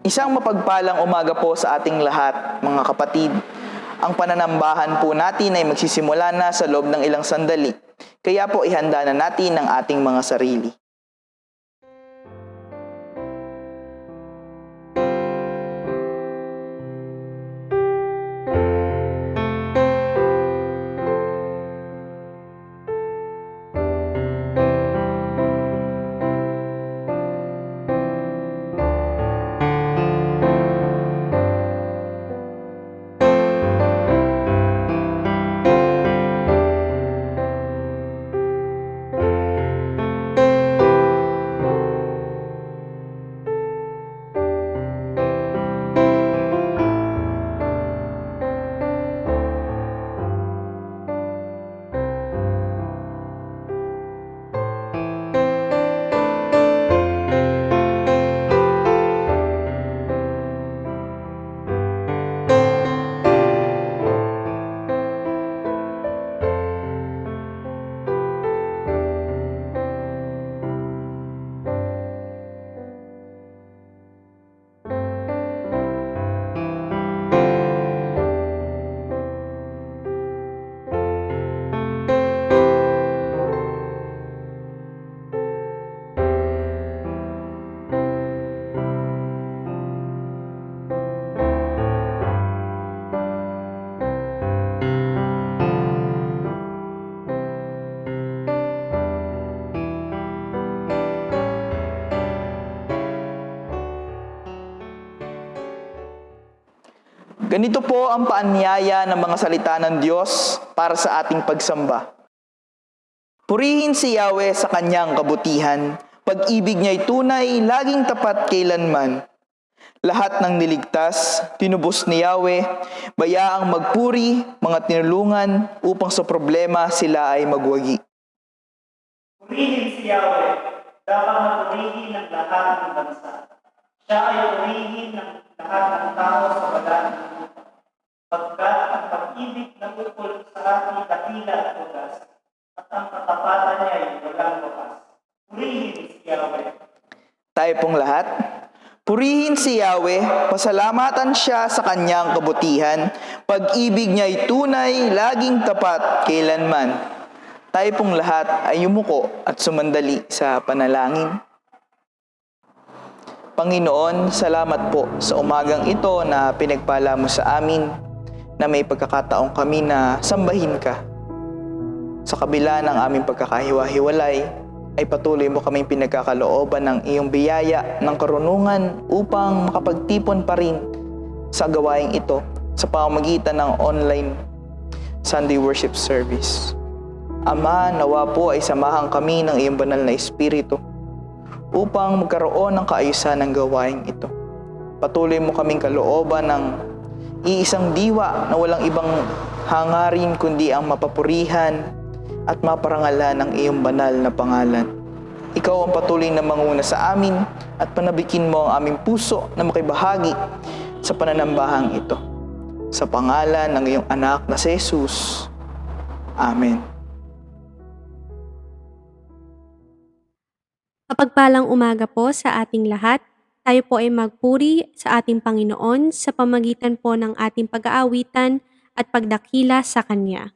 Isang mapagpalang umaga po sa ating lahat, mga kapatid. Ang pananambahan po natin ay magsisimula na sa loob ng ilang sandali. Kaya po ihanda na natin ang ating mga sarili. Ganito po ang paanyaya ng mga salita ng Diyos para sa ating pagsamba. Purihin si Yahweh sa kanyang kabutihan, pag-ibig niya'y tunay, laging tapat kailanman. Lahat ng niligtas, tinubos ni Yahweh, bayaang magpuri, mga tinulungan, upang sa problema sila ay magwagi. Purihin si Yahweh, dapat na purihin ng lahat ng bansa. Siya ay purihin ng lahat ng tao sa balat ng lupa. Pagkat ang pag-ibig na ukol sa ating dakila at bukas, at ang katapatan niya ay walang wakas. Purihin si Yahweh. Tayo pong lahat, purihin si Yahweh, pasalamatan siya sa kanyang kabutihan, pag-ibig niya'y tunay, laging tapat kailanman. Tayo pong lahat ay yumuko at sumandali sa panalangin. Panginoon, salamat po sa umagang ito na pinagpala mo sa amin, na may pagkakataong kami na sambahin ka. Sa kabila ng aming pagkakahiwa-hiwalay, ay patuloy mo kaming pinagkakalooban ng iyong biyaya ng karunungan upang makapagtipon pa rin sa gawaing ito sa pamamagitan ng online Sunday worship service. Ama, nawa po ay samahan kami ng iyong banal na Espiritu upang magkaroon ng kaayusan ng gawaing ito. Patuloy mo kaming kalooban ng iisang diwa na walang ibang hangarin kundi ang mapapurihan at maparangalan ng iyong banal na pangalan. Ikaw ang patuloy na manguna sa amin at panabikin mo ang aming puso na makibahagi sa pananambahang ito. Sa pangalan ng iyong anak na si Jesus. Amen. Mapagpalang umaga po sa ating lahat. Tayo po ay magpuri sa ating Panginoon sa pamagitan po ng ating pag-aawitan at pagdakila sa Kanya.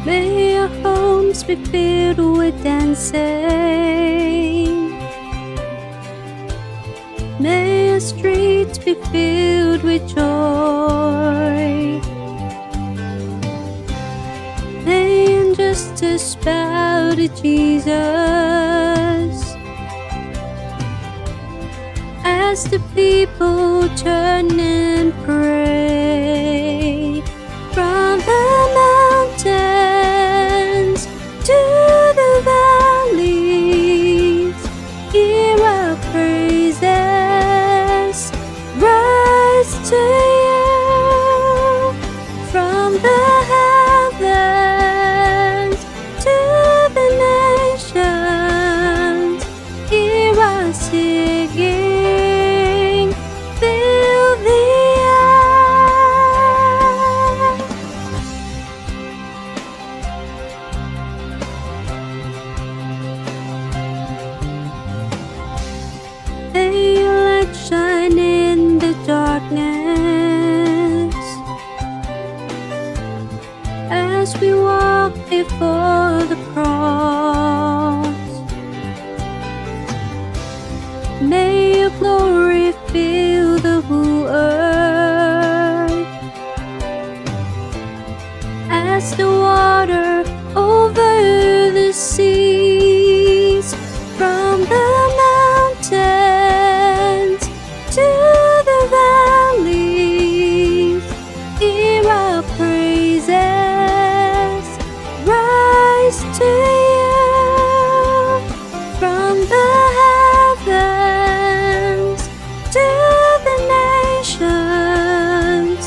May our homes be filled with dancing. May our streets be filled with joy. May injustice bow to Jesus. As the people turn and pray from the mountains to the valleys, hear our praises rise to you. From the heavens to the nations, singing, fill the air. May your light shine in the darkness as we walk before the cross. May your glory fill the whole earth as the water over the seas, from the mountains to the valleys. Hear our praises rise to you, from the heavens to the nations.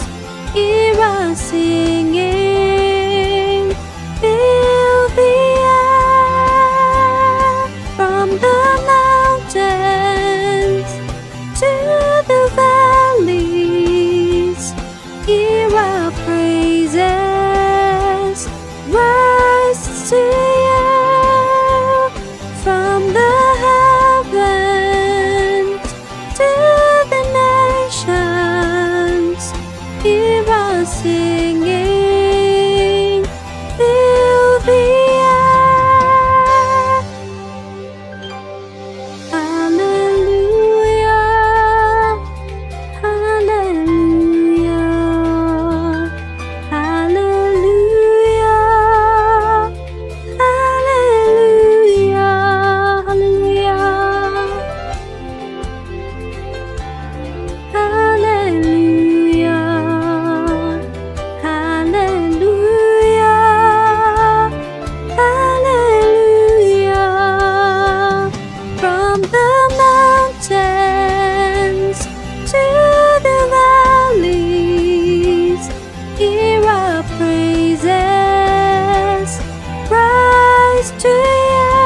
Hear us singing, fill the air, from the mountains to the valleys. Hear our praises rise to you, from the heavens to the nations. Hear us singing, fill the air. Hallelujah, hallelujah, hallelujah, hallelujah, hallelujah, hallelujah, hallelujah, hallelujah. From the mountains to the valleys, hear our praises rise to you,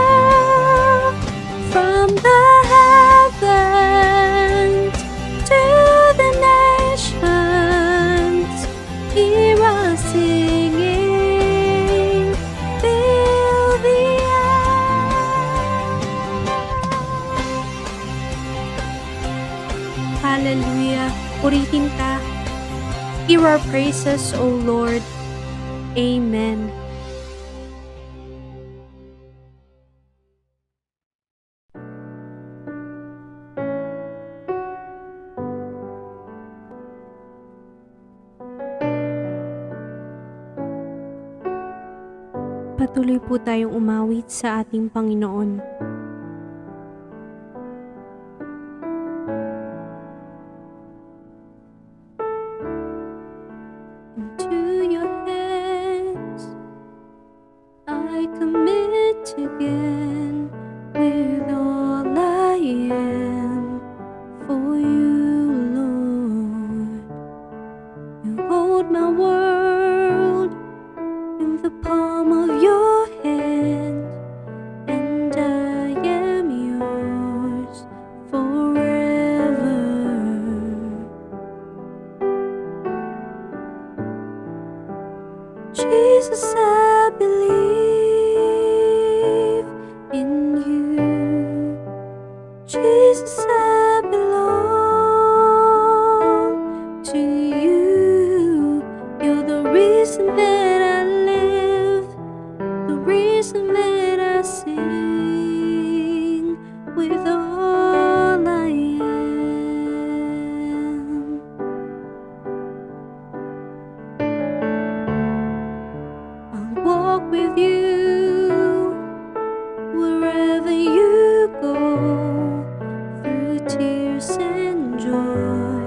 from the heavens to the nations. Hear us singing, fill the air. Hallelujah. Purihin ka. Hear our praises, O Lord. Amen. Patuloy po tayong umawit sa ating Panginoon. Into your hands I commit again, with all I am for you, Lord. You hold my world in the palm of your hand, and I am yours forever. Jesus, I believe in you. Jesus, I belong to you. You're the reason that I live, the reason that I sing, with all I am. I'll walk with you wherever you go, through tears and joy.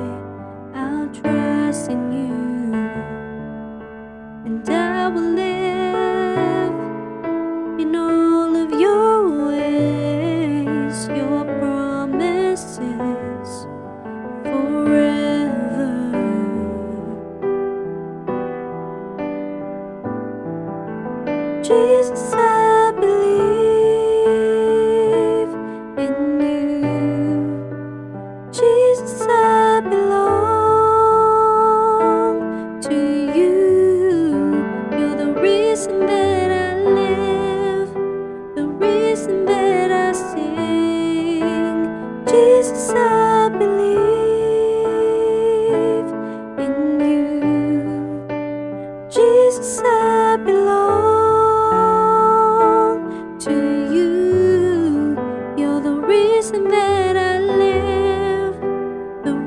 I'll trust in you, and I will live in all of your ways, your promises forever. Jesus, I believe in you.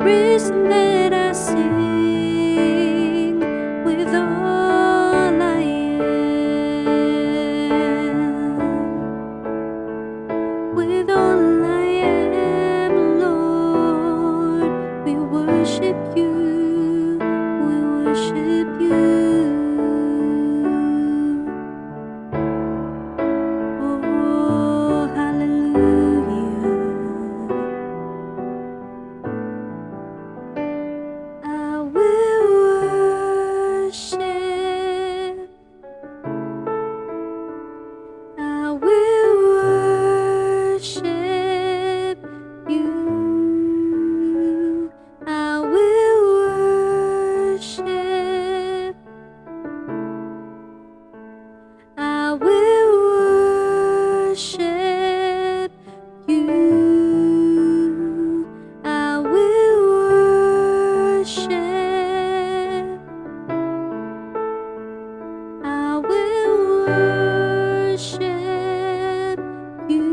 reason that I sing with all I am. With all I am, Lord, we worship you. We worship you. Oh, hallelujah. I will worship. I will worship you. I will worship. I will worship you. I will worship. I will worship you.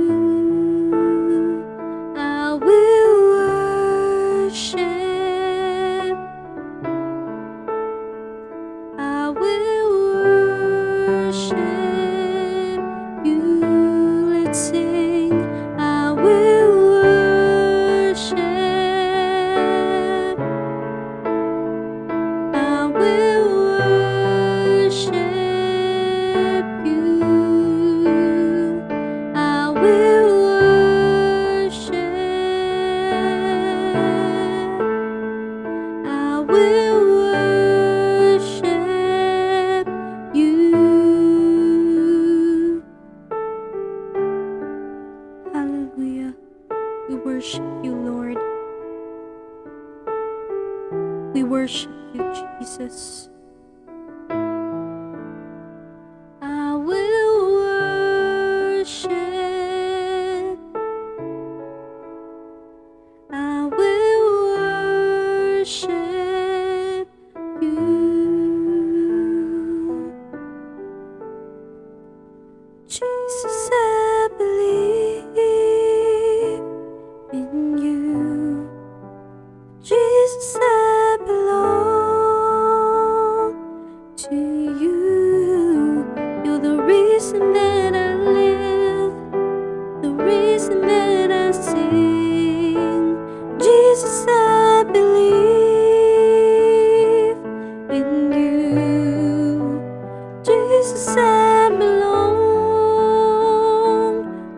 I will worship. I will worship you. Let's sing. I will worship. I will worship you. I will worship. I will worship you. Hallelujah. We worship you, Lord. We worship you, Jesus. I will worship. I will worship you. Jesus, I believe in you. Jesus, I belong to you. You're the reason that I live, the reason that I sing. Jesus, I believe in you. Jesus, I belong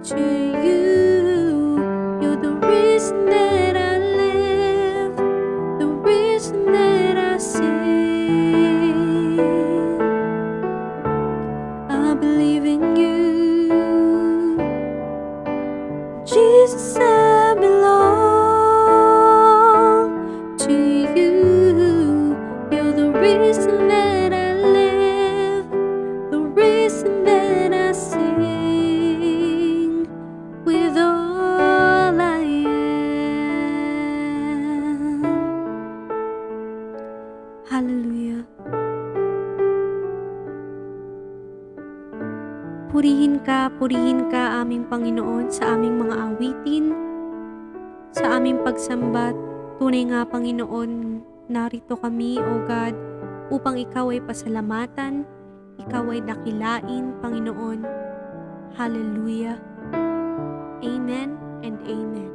to you. You're the reason that I live, the reason that I sing. I believe in you. Jesus, I belong to you. You're the reason that I live, the reason that I sing with all I am. Hallelujah. Purihin ka aming Panginoon sa aming mga awitin, sa aming pagsamba. Tunay nga, Panginoon, narito kami, O God, upang Ikaw ay pasalamatan, Ikaw ay dakilain, Panginoon. Hallelujah. Amen and amen.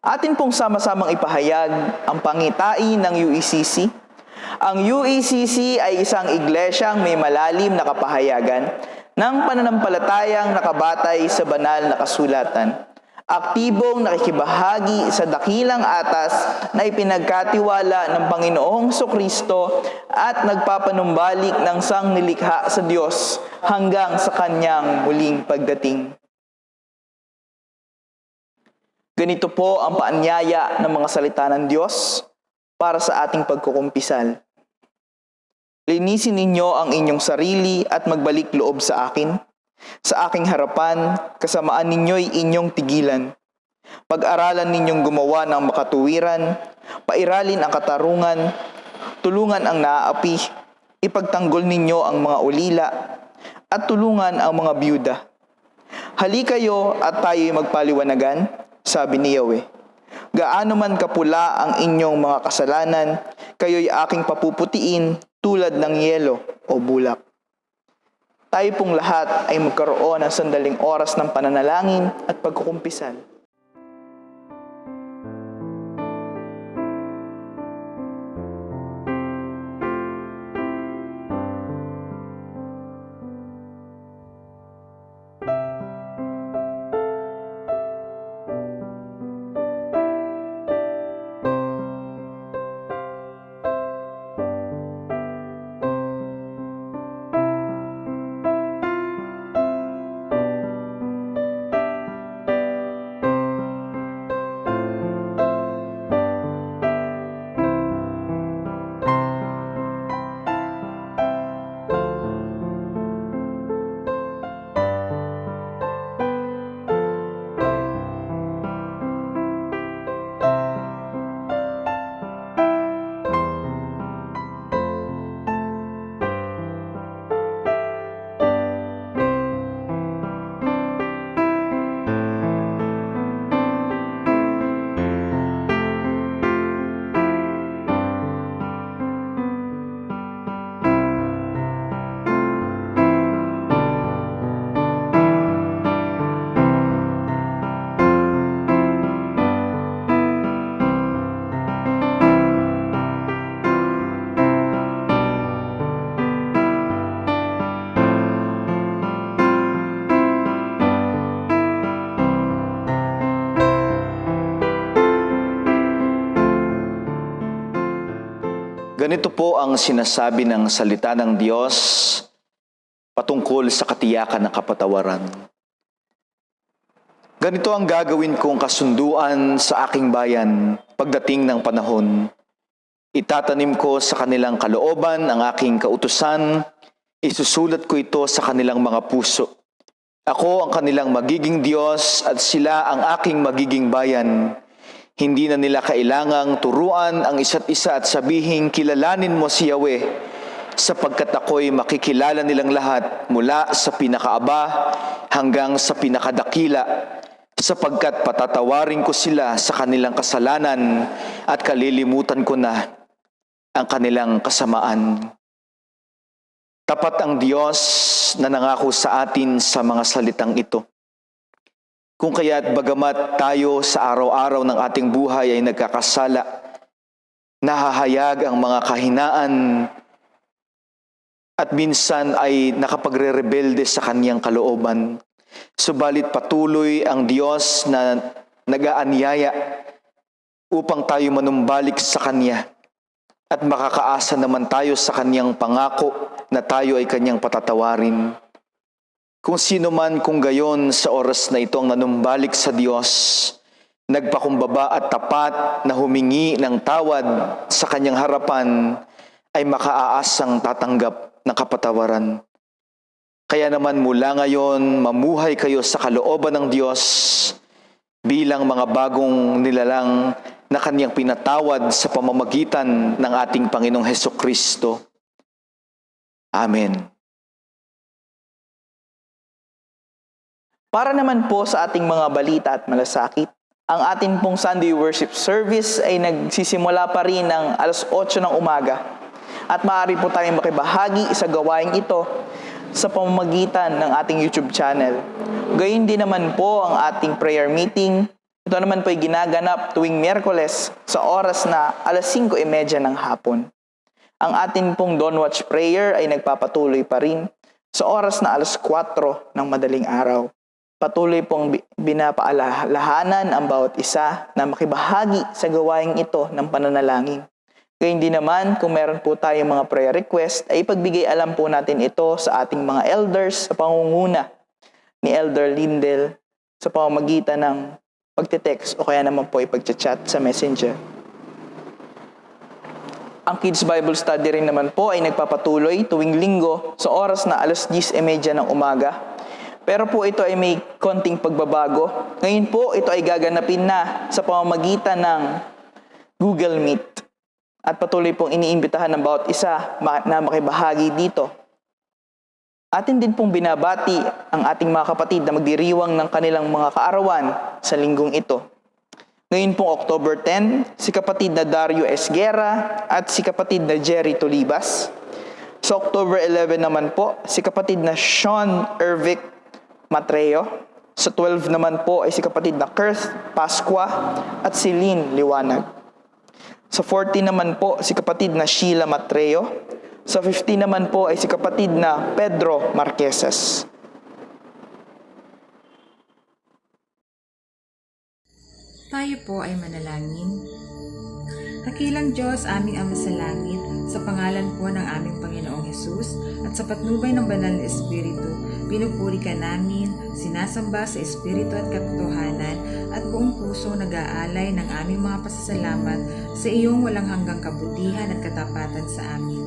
Atin pong sama-samang ipahayag ang pangitain ng UECC. Ang UECC ay isang iglesyang may malalim na kapahayagan ng pananampalatayang nakabatay sa banal na kasulatan. Aktibong nakikibahagi sa dakilang atas na ipinagkatiwala ng Panginoong Jesucristo at nagpapanumbalik ng sangnilikha sa Diyos hanggang sa kanyang muling pagdating. Ganito po ang paanyaya ng mga salita ng Diyos para sa ating pagkukumpisal. Linisin ninyo ang inyong sarili at magbalik loob sa akin. Sa aking harapan, kasamaan ninyo'y inyong tigilan. Pag-aralan ninyong gumawa ng makatuwiran, pairalin ang katarungan, tulungan ang naaapi, ipagtanggol ninyo ang mga ulila, at tulungan ang mga biyuda. Hali kayo at tayo'y magpaliwanagan, sabi ni Yahweh. Gaano man kapula ang inyong mga kasalanan, kayo'y aking papuputiin tulad ng yelo o bulak. Tayo pong lahat ay magkaroon ng sandaling oras ng pananalangin at pagkukumpisan. Ganito po ang sinasabi ng salita ng Diyos patungkol sa katiyakan ng kapatawaran. Ganito ang gagawin kong kasunduan sa aking bayan pagdating ng panahon. Itatanim ko sa kanilang kalooban ang aking kautusan, isusulat ko ito sa kanilang mga puso. Ako ang kanilang magiging Diyos at sila ang aking magiging bayan. Hindi na nila kailangang turuan ang isa't isa at sabihin, kilalanin mo si Yahweh, sapagkat ako'y makikilala nilang lahat mula sa pinakaaba hanggang sa pinakadakila, sapagkat patatawarin ko sila sa kanilang kasalanan at kalilimutan ko na ang kanilang kasamaan. Tapat ang Diyos na nangako sa atin sa mga salitang ito. Kung kaya't bagamat tayo sa araw-araw ng ating buhay ay nagkakasala, nahahayag ang mga kahinaan at minsan ay nakapagre-rebelde sa kaniyang kalooban. Subalit patuloy ang Diyos na nag-aanyaya upang tayo manumbalik sa Kanya at makakaasa naman tayo sa Kaniyang pangako na tayo ay Kanyang patatawarin. Kung sino man kung gayon sa oras na ito ang nanumbalik sa Diyos, nagpakumbaba at tapat na humingi ng tawad sa Kanyang harapan, ay makaaasang tatanggap ng kapatawaran. Kaya naman mula ngayon, mamuhay kayo sa kalooban ng Diyos bilang mga bagong nilalang na Kanyang pinatawad sa pamamagitan ng ating Panginoong Hesukristo. Amen. Para naman po sa ating mga balita at malasakit, ang ating pong Sunday Worship Service ay nagsisimula pa rin ng 8:00 ng umaga. At maaari po tayong makibahagi sa gawain ito sa pamamagitan ng ating YouTube channel. Gayon din naman po ang ating prayer meeting. Ito naman po ay ginaganap tuwing Miyerkules sa oras na 5:30 ng hapon. Ang ating pong Dawn Watch Prayer ay nagpapatuloy pa rin sa oras na 4:00 ng madaling araw. Patuloy pong binapaalahanan ang bawat isa na makibahagi sa gawain ito ng pananalangin. Gayun din naman, kung meron po tayong mga prayer request, ay ipagbigay alam po natin ito sa ating mga elders sa pangunguna ni Elder Lindel sa pamamagitan ng pagte-text o kaya naman po ipag-chat sa messenger. Ang Kids Bible Study rin naman po ay nagpapatuloy tuwing linggo sa oras na 10:30 ng umaga. Pero po ito ay may konting pagbabago. Ngayon po ito ay gaganapin na sa pamamagitan ng Google Meet. At patuloy pong iniimbitahan ng bawat isa na makibahagi dito. Atin din pong binabati ang ating mga kapatid na magdiriwang ng kanilang mga kaarawan sa linggong ito. Ngayon pong October 10, si kapatid na Dario Esguera at si kapatid na Jerry Tolibas. Sa October 11 naman po, si kapatid na Sean Ervic Matreo. Sa 12 naman po ay si kapatid na Kirth Pasqua at si Lynn Liwanag. Sa 14 naman po, si kapatid na Sheila Matreo. Sa 15 naman po ay si kapatid na Pedro Marqueses. Tayo po ay manalangin. Dakilang Diyos, aming Ama sa langit, sa pangalan po ng aming Panginoong Hesus at sa patnubay ng Banal na Espiritu, pinupuri ka namin, sinasamba sa Espiritu at katotohanan at buong puso nag-aalay ng aming mga pasasalamat sa iyong walang hanggang kabutihan at katapatan sa amin.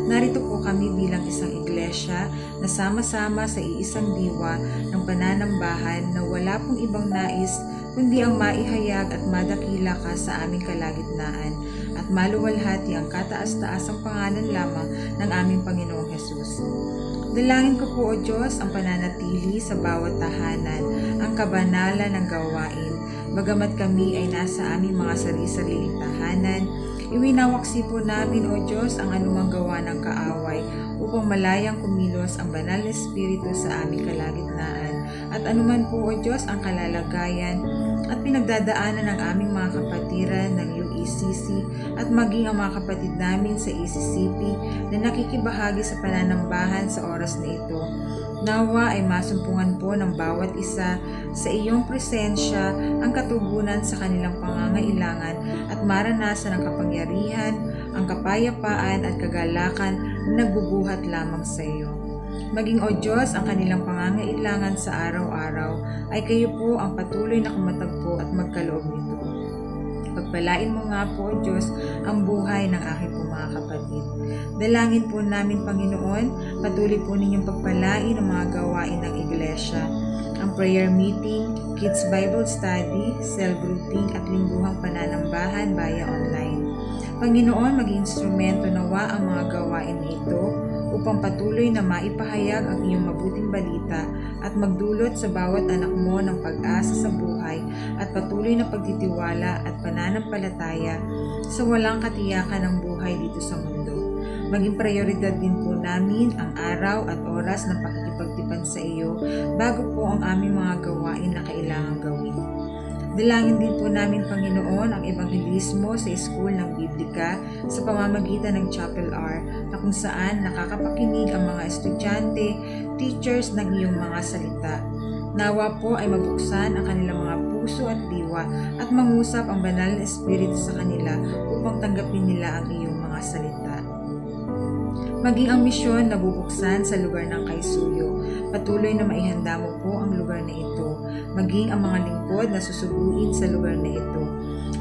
Narito po kami bilang isang iglesia na sama-sama sa iisang diwa ng pananambahan na wala pong ibang nais kundi ang maihayag at madakila ka sa aming kalagitnaan at maluwalhati ang kataas-taasang pangalan lamang ng aming Panginoong Hesus. Dalangin ko po, O Diyos, ang pananatili sa bawat tahanan, ang kabanalan ng gawain, bagamat kami ay nasa aming mga sarili-sariling tahanan. Iwinawaksi po namin, O Diyos, ang anumang gawa ng kaaway upang malayang kumilos ang banal na Espiritu sa aming kalagitnaan. At anuman po, O Diyos, ang kalalagayan at pinagdadaanan ng aming mga kapatiran ng UECC at maging ang mga kapatid namin sa ECCP na nakikibahagi sa pananambahan sa oras na ito. Nawa ay masumpungan po ng bawat isa sa iyong presensya ang katugunan sa kanilang pangangailangan at maranasan ang kapangyarihan, ang kapayapaan at kagalakan na nagbubuhat lamang sa iyo. Maging, O Diyos, ang kanilang pangangailangan sa araw-araw ay kayo po ang patuloy na kumatagpo at magkaloob nito. Pagpalain mo nga po, O Diyos, ang buhay ng aking po mga kapatid. Dalangin po namin, Panginoon, patuloy po ninyong pagpalain ang mga gawain ng iglesia, ang prayer meeting, kids Bible study, cell grouping at lingguhang pananambahan via online. Panginoon, maging instrumento nawa ang mga gawain na ito upang patuloy na maipahayag ang iyong mabuting balita at magdulot sa bawat anak mo ng pag-asa sa buhay at patuloy na pagtitiwala at pananampalataya sa walang katiyakan ng buhay dito sa mundo. Maging prioridad din po namin ang araw at oras ng pakikipagtipan sa iyo bago po ang aming mga gawain na kailangang gawin. Dalangin din po namin, Panginoon, ang ebanghelismo sa School ng Biblika sa pamamagitan ng Chapel R na kung saan nakakapakinig ang mga estudyante, teachers ng iyong mga salita. Nawa po ay mabuksan ang kanilang mga puso at diwa at mangusap ang banal na Espiritu sa kanila upang tanggapin nila ang iyong mga salita. Maging ang misyon na bubuksan sa lugar ng Kaisuyo. Patuloy na maihanda mo po ang lugar na ito. Maging ang mga lingkod na susubuin sa lugar na ito.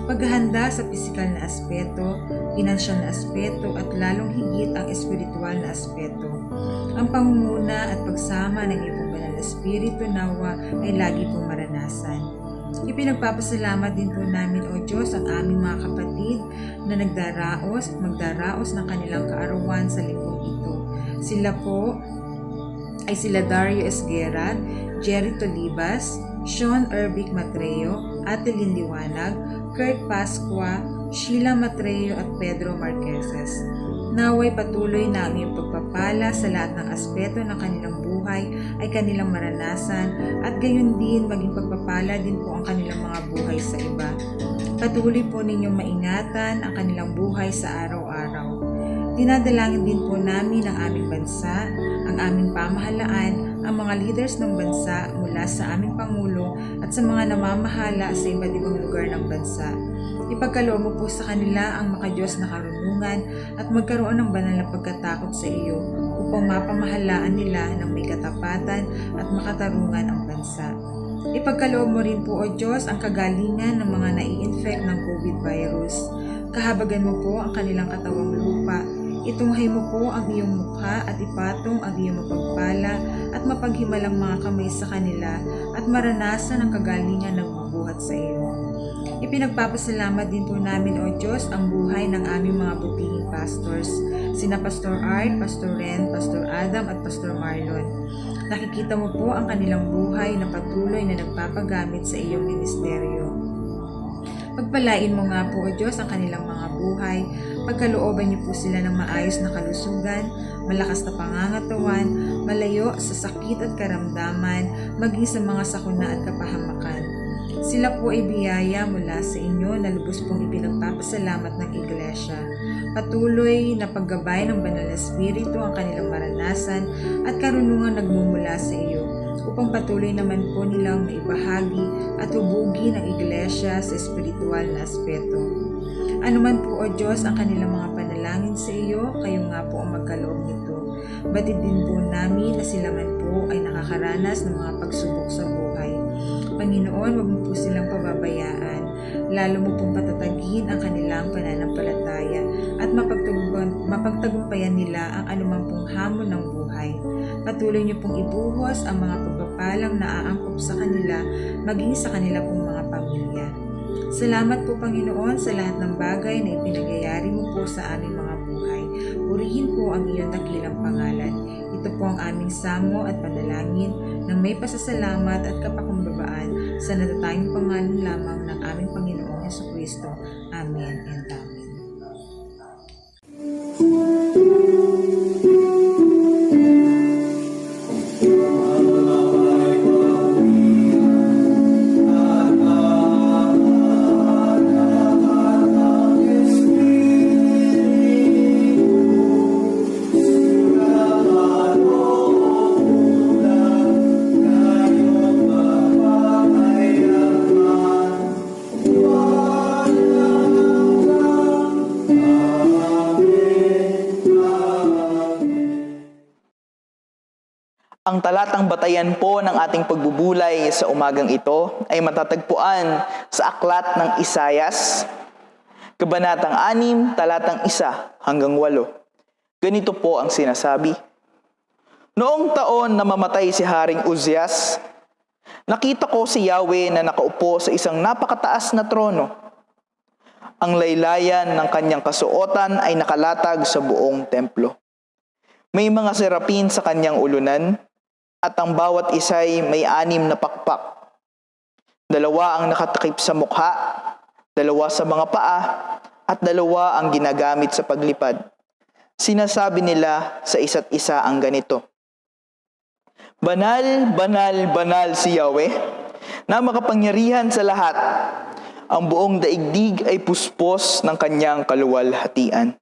Paghahanda sa pisikal na aspeto, pinansyal na aspeto at lalong higit ang espiritual na aspeto. Ang pangunguna at pagsama ng iyong banal na Espiritu nawa ay lagi pong maranasan. Ipinagpapasalamat din po namin, O Diyos, ang aming mga kapatid na nagdaraos at magdaraos ng kanilang kaarawan sa linggong ito. Sila po ay sila Dario Esguera, Jerry Tolibas, Sean Ervic Matreo, Ate Lynn Liwanag, Kurt Pasqua, Sheila Matreo at Pedro Marqueses. Naway patuloy na ang iyong pagpapala sa lahat ng aspeto ng kanilang buhay ay kanilang maranasan at gayon din maging pagpapala din po ang kanilang mga buhay sa iba. Patuloy po ninyong maingatan ang kanilang buhay sa araw-araw. Dinadalangin din po namin ang aming bansa, ang aming pamahalaan, ang mga leaders ng bansa mula sa aming Pangulo at sa mga namamahala sa iba't ibang lugar ng bansa. Ipagkaloob mo po sa kanila ang makadiyos na karunungan at magkaroon ng banal na pagkatakot sa iyo upang mapamahalaan nila ng may katapatan at makatarungan ang bansa. Ipagkaloob mo rin po, O Diyos, ang kagalingan ng mga nai-infect ng COVID virus. Kahabagan mo po ang kanilang katawang lupa. Itunghay mo po ang iyong mukha at ipatong ang iyong mapagpala at mapaghimalang mga kamay sa kanila at maranasan ang kagalingan ng mabuhat sa iyo. Ipinagpapasalamat din po namin, O Diyos, ang buhay ng aming mga butihing pastors. sina Pastor Art, Pastor Ren, Pastor Adam at Pastor Marlon. Nakikita mo po ang kanilang buhay na patuloy na nagpapagamit sa iyong ministeryo. Pagpalain mo nga po, O Diyos, ang kanilang mga buhay. Pagkalooban niyo po sila ng maayos na kalusugan, malakas na pangangatawan, malayo sa sakit at karamdaman, maging sa mga sakuna at kapahamakan. Sila po ay biyaya mula sa inyo na lubos pong ipinagpapasalamat ng Iglesia. Patuloy na paggabay ng Banal na Espiritu ang kanilang maranasan at karunungan nagmumula sa iyo, upang patuloy naman po nilang maibahagi at hubugin ang Iglesia sa espiritual na aspeto. Ano man po, O Diyos, ang kanilang mga panalangin sa iyo, kayo nga po ang magkaloob nito. Batid din po namin na sila man po ay nakakaranas ng mga pagsubok sa buhay. Panginoon, wag mo po silang pababayaan. Lalo mo pong patatagin ang kanilang pananampalataya at mapagtagumpayan nila ang anumang pong hamon ng buhay. Patuloy niyo pong ibuhos ang mga pagpapalang naaangkop sa kanila, maging sa kanila pong mga pamilya. Salamat po, Panginoon, sa lahat ng bagay na ipinagyayari mo po sa aming mga buhay. Purihin po ang iyong dakilang pangalan. Ito po ang aming samo at panalangin na may pasasalamat at kapakumbabaan sa natatayong pangalan lamang ng aming Panginoong Jesucristo. Amen and Amen. Ang talatang batayan po ng ating pagbubulay sa umagang ito ay matatagpuan sa aklat ng Isayas, Kabanatang 6, talatang 1 hanggang 8. Ganito po ang sinasabi. Noong taon na mamatay si Haring Uzias, nakita ko si Yahweh na nakaupo sa isang napakataas na trono. Ang laylayan ng kanyang kasuotan ay nakalatag sa buong templo. May mga serapin sa kanyang ulunan, at ang bawat isa'y may 6 na pakpak. 2 ang nakatakip sa mukha, 2 sa mga paa, at 2 ang ginagamit sa paglipad. Sinasabi nila sa isa't isa ang ganito: Banal, banal, banal si Yahweh, na makapangyarihan sa lahat. Ang buong daigdig ay puspos ng kanyang kaluwalhatian.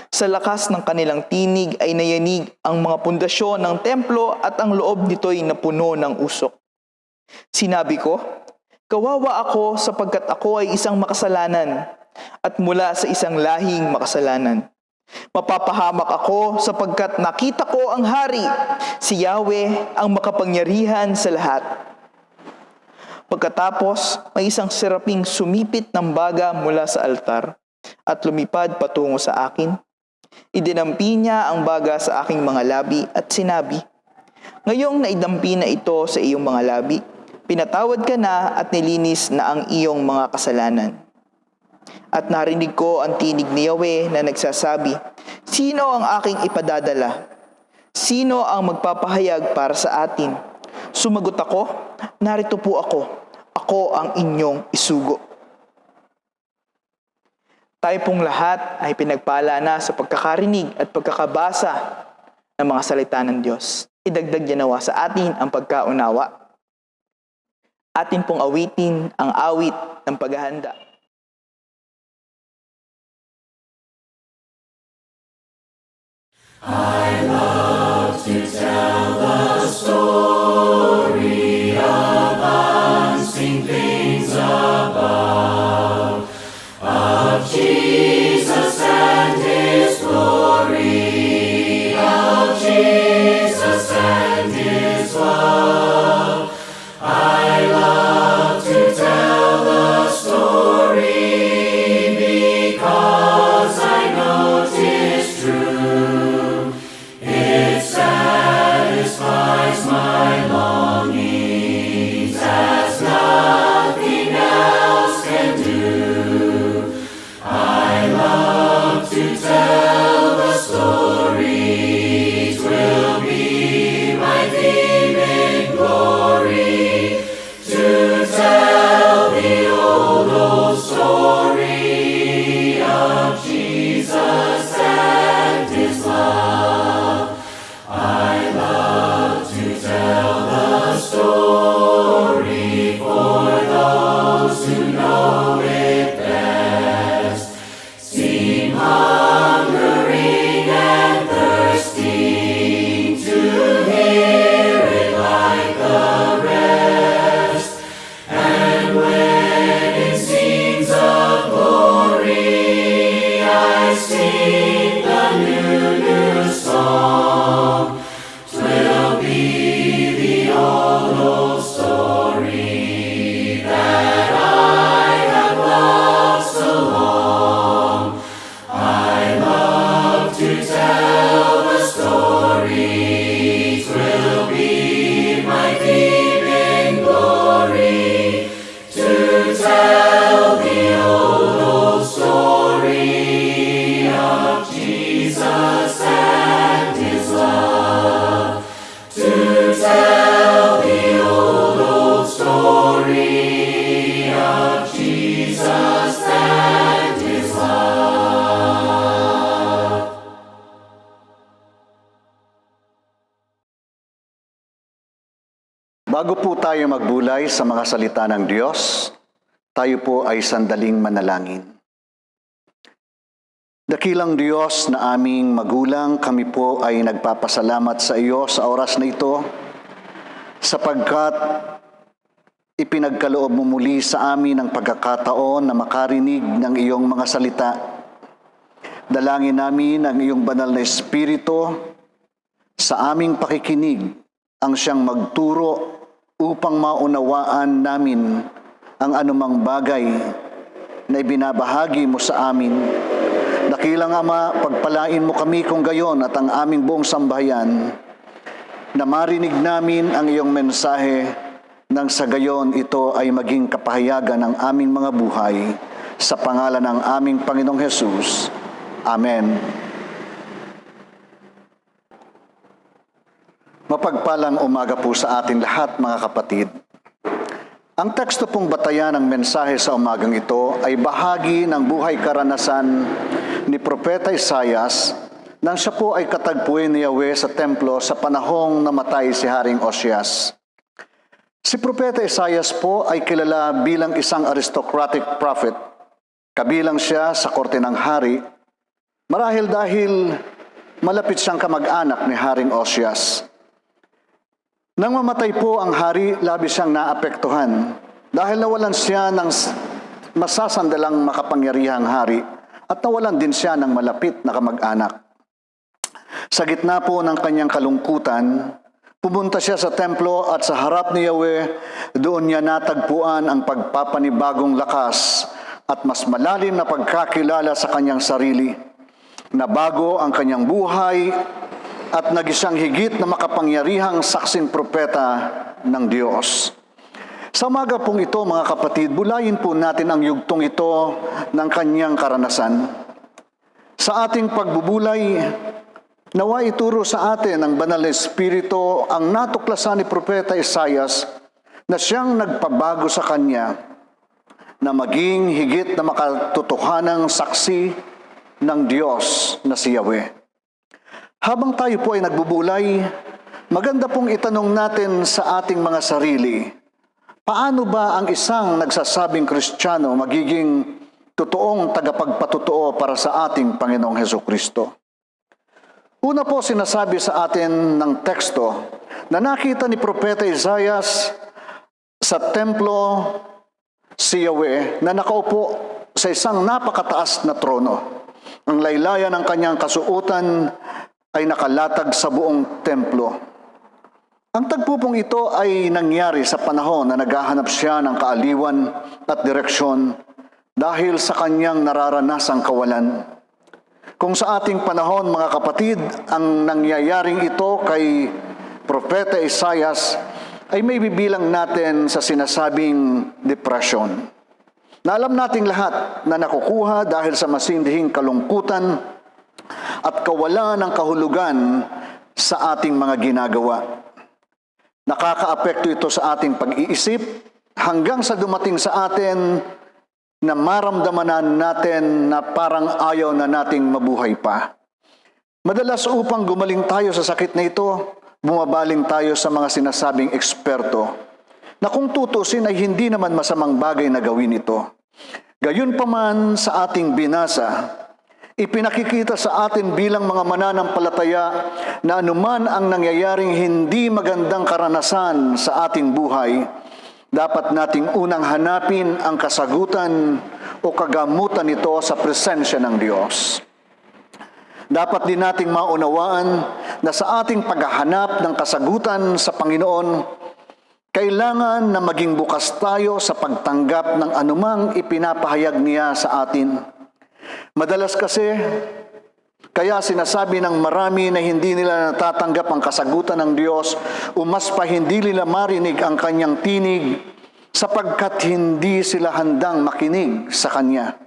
Sa lakas ng kanilang tinig ay nayanig ang mga pundasyon ng templo at ang loob nito'y napuno ng usok. Sinabi ko, kawawa ako sapagkat ako ay isang makasalanan at mula sa isang lahing makasalanan. Mapapahamak ako sapagkat nakita ko ang hari, si Yahweh ang makapangyarihan sa lahat. Pagkatapos, may isang seraping sumipit ng baga mula sa altar at lumipad patungo sa akin. Idinampi niya ang baga sa aking mga labi at sinabi, ngayong naidampi na ito sa iyong mga labi, pinatawad ka na at nilinis na ang iyong mga kasalanan. At narinig ko ang tinig ni Yahweh na nagsasabi, sino ang aking ipadadala? Sino ang magpapahayag para sa atin? Sumagot ako, narito po ako. Ako ang inyong isugo. Tayo pong lahat ay pinagpala na sa pagkakarinig at pagkakabasa ng mga salita ng Diyos. Idagdag niya nawa sa atin ang pagkaunawa. Atin pong awitin ang awit ng paghahanda. I love to tell the story of unseen things above, of Jesus and His glory, of Jesus and His love. I love to tell the story because I know 'tis true. It's sad. Bago po tayo magbulay sa mga salita ng Diyos, tayo po ay sandaling manalangin. Dakilang Diyos na aming magulang, kami po ay nagpapasalamat sa iyo sa oras na ito sapagkat ipinagkaloob mo muli sa amin ang pagkakataon na makarinig ng iyong mga salita. Dalangin namin ang iyong banal na Espiritu sa aming pakikinig ang siyang magturo upang maunawaan namin ang anumang bagay na ibinabahagi mo sa amin. Dakilang Ama, pagpalain mo kami kung gayon at ang aming buong sambahayan na marinig namin ang iyong mensahe nang sa gayon ito ay maging kapahayagan ng aming mga buhay sa pangalan ng aming Panginoong Hesus. Amen. Mapagpalang umaga po sa atin lahat, mga kapatid. Ang teksto pong batayan ng mensahe sa umagang ito ay bahagi ng buhay karanasan ni Propeta Isaias nang siya po ay katagpuin ni Yahweh sa templo sa panahong namatay si Haring Ozias. Si Propeta Isaias po ay kilala bilang isang aristocratic prophet. Kabilang siya sa korte ng hari, marahil dahil malapit siyang kamag-anak ni Haring Ozias. Nang mamatay po ang hari, labis siyang naapektuhan dahil nawalan siya ng masasandalang makapangyarihang hari at nawalan din siya ng malapit na kamag-anak. Sa gitna po ng kanyang kalungkutan, pumunta siya sa templo at sa harap ni Yahweh, doon niya natagpuan ang pagpapanibagong lakas at mas malalim na pagkakilala sa kanyang sarili. Nabago ang kanyang buhay at nagisang higit na makapangyarihang saksing propeta ng Diyos. Sa umaga pong ito, mga kapatid, bulayin po natin ang yugtong ito ng kanyang karanasan. Sa ating pagbubulay, nawa ituro sa atin ng Banal na Espiritu ang natuklasan ni Propeta Isaias na siyang nagpabago sa kanya na maging higit na makatotohanang saksi ng Diyos na si Yahweh. Habang tayo po ay nagbubulay, maganda pong itanong natin sa ating mga sarili, paano ba ang isang nagsasabing Kristiyano magiging totoong tagapagpatotoo para sa ating Panginoong Hesukristo? Una po sinasabi sa atin ng teksto na nakita ni Propeta Isaias sa templo si Yahweh na nakaupo sa isang napakataas na trono. Ang laylayan ng kanyang kasuotan ay nakalatag sa buong templo. Ang tagpupong ito ay nangyari sa panahon na naghahanap siya ng kaaliwan at direksyon dahil sa kanyang nararanasang kawalan. Kung sa ating panahon, mga kapatid, ang nangyayaring ito kay Propeta Isaias ay may bibilang natin sa sinasabing depression. Na alam nating lahat na nakukuha dahil sa masindihing kalungkutan at kawalan ng kahulugan sa ating mga ginagawa. Nakakaapekto ito sa ating pag-iisip hanggang sa dumating sa atin na maramdaman natin na parang ayaw na nating mabuhay pa. Madalas upang gumaling tayo sa sakit na ito, bumabaling tayo sa mga sinasabing eksperto na kung tutusin ay hindi naman masamang bagay na gawin ito. Gayunpaman sa ating binasa, ipinakikita sa atin bilang mga mananampalataya na anuman ang nangyayaring hindi magandang karanasan sa ating buhay, dapat nating unang hanapin ang kasagutan o kagamutan nito sa presensya ng Diyos. Dapat din nating maunawaan na sa ating paghahanap ng kasagutan sa Panginoon, kailangan na maging bukas tayo sa pagtanggap ng anumang ipinapahayag niya sa atin. Madalas kasi, kaya sinasabi ng marami na hindi nila natatanggap ang kasagutan ng Diyos o mas pa hindi nila marinig ang kanyang tinig sapagkat hindi sila handang makinig sa Kanya.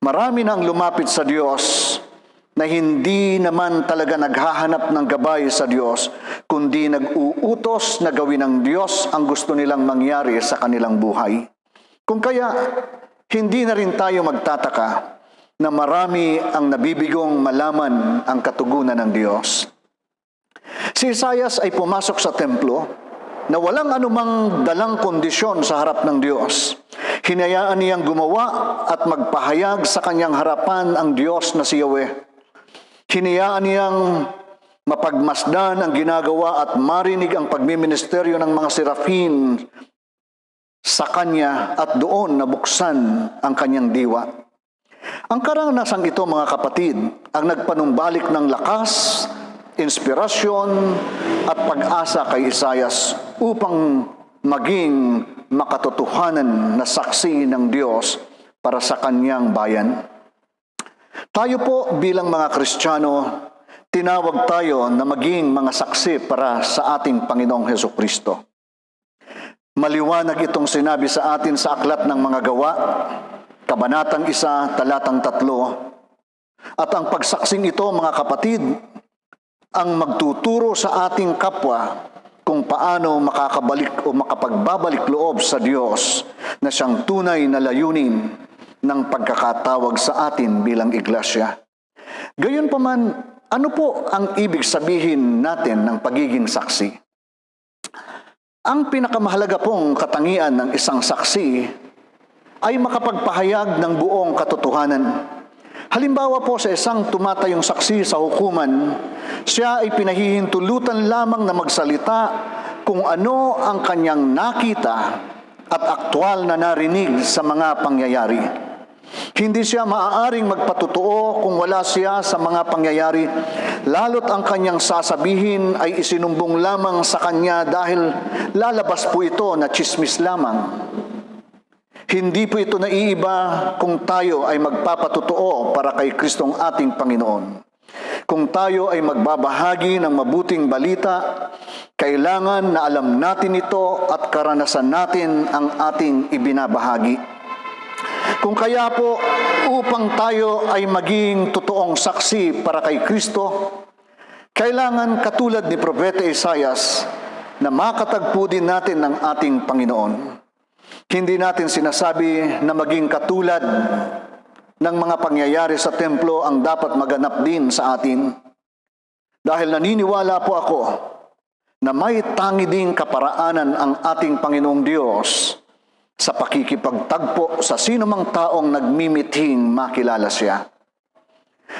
Marami nang lumapit sa Diyos na hindi naman talaga naghahanap ng gabay sa Diyos, kundi nag-uutos na gawin ng Diyos ang gusto nilang mangyari sa kanilang buhay. Kung kaya, hindi na rin tayo magtataka na marami ang nabibigong malaman ang katugunan ng Diyos. Si Isaias ay pumasok sa templo na walang anumang dalang kondisyon sa harap ng Diyos. Hinayaan niyang gumawa at magpahayag sa kanyang harapan ang Diyos na si Yahweh. Hinayaan niyang mapagmasdan ang ginagawa at marinig ang pagmiministeryo ng mga serafin sa kanya at doon nabuksan ang kanyang diwa. Ang karanasang ito, mga kapatid, ang nagpanumbalik ng lakas, inspirasyon at pag-asa kay Isaias upang maging makatotohanan na saksi ng Diyos para sa kanyang bayan. Tayo po bilang mga Kristiyano, tinawag tayo na maging mga saksi para sa ating Panginoong Hesukristo. Maliwanag itong sinabi sa atin sa Aklat ng Mga Gawa, Kabanatang 1, Talatang 3. At ang pagsaksing ito, mga kapatid, ang magtuturo sa ating kapwa kung paano makakabalik o makapagbabalik loob sa Diyos na siyang tunay na layunin ng pagkakatawag sa atin bilang iglesia. Gayunpaman, ano po ang ibig sabihin natin ng pagiging saksi? Ang pinakamahalaga pong katangian ng isang saksi ay makapagpahayag ng buong katotohanan. Halimbawa po sa isang tumatayong saksi sa hukuman, siya ay pinahihintulutan lamang na magsalita kung ano ang kanyang nakita at aktwal na narinig sa mga pangyayari. Hindi siya maaaring magpatotoo kung wala siya sa mga pangyayari, lalo't ang kanyang sasabihin ay isinumbong lamang sa kanya dahil lalabas po ito na tsismis lamang. Hindi po ito naiiba kung tayo ay magpapatotoo para kay Kristong ating Panginoon. Kung tayo ay magbabahagi ng mabuting balita, kailangan na alam natin ito at karanasan natin ang ating ibinabahagi. Kung kaya po, upang tayo ay maging totoong saksi para kay Kristo, kailangan katulad ni Propeta Isaias na makatagpo din natin ng ating Panginoon. Hindi natin sinasabi na maging katulad ng mga pangyayari sa templo ang dapat maganap din sa atin. Dahil naniniwala po ako na may tangi ding kaparaanan ang ating Panginoong Diyos sa pakikipagtagpo sa sinumang taong nagmimithing makilala siya.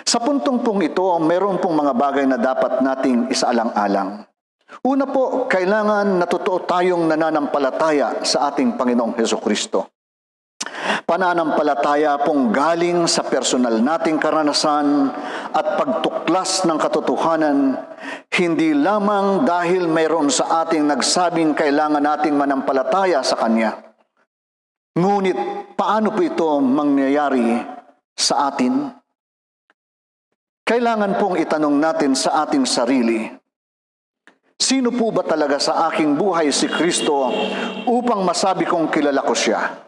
Sa puntong pong ito, mayroon pong mga bagay na dapat nating isaalang-alang. Una po, kailangan na totoo tayong nananampalataya sa ating Panginoong Hesukristo. Pananampalataya pong galing sa personal nating karanasan at pagtuklas ng katotohanan, hindi lamang dahil mayroon sa ating nagsabing kailangan nating manampalataya sa Kanya. Ngunit, paano po ito mangyayari sa atin? Kailangan pong itanong natin sa ating sarili, sino po ba talaga sa aking buhay si Kristo upang masabi kong kilala ko siya?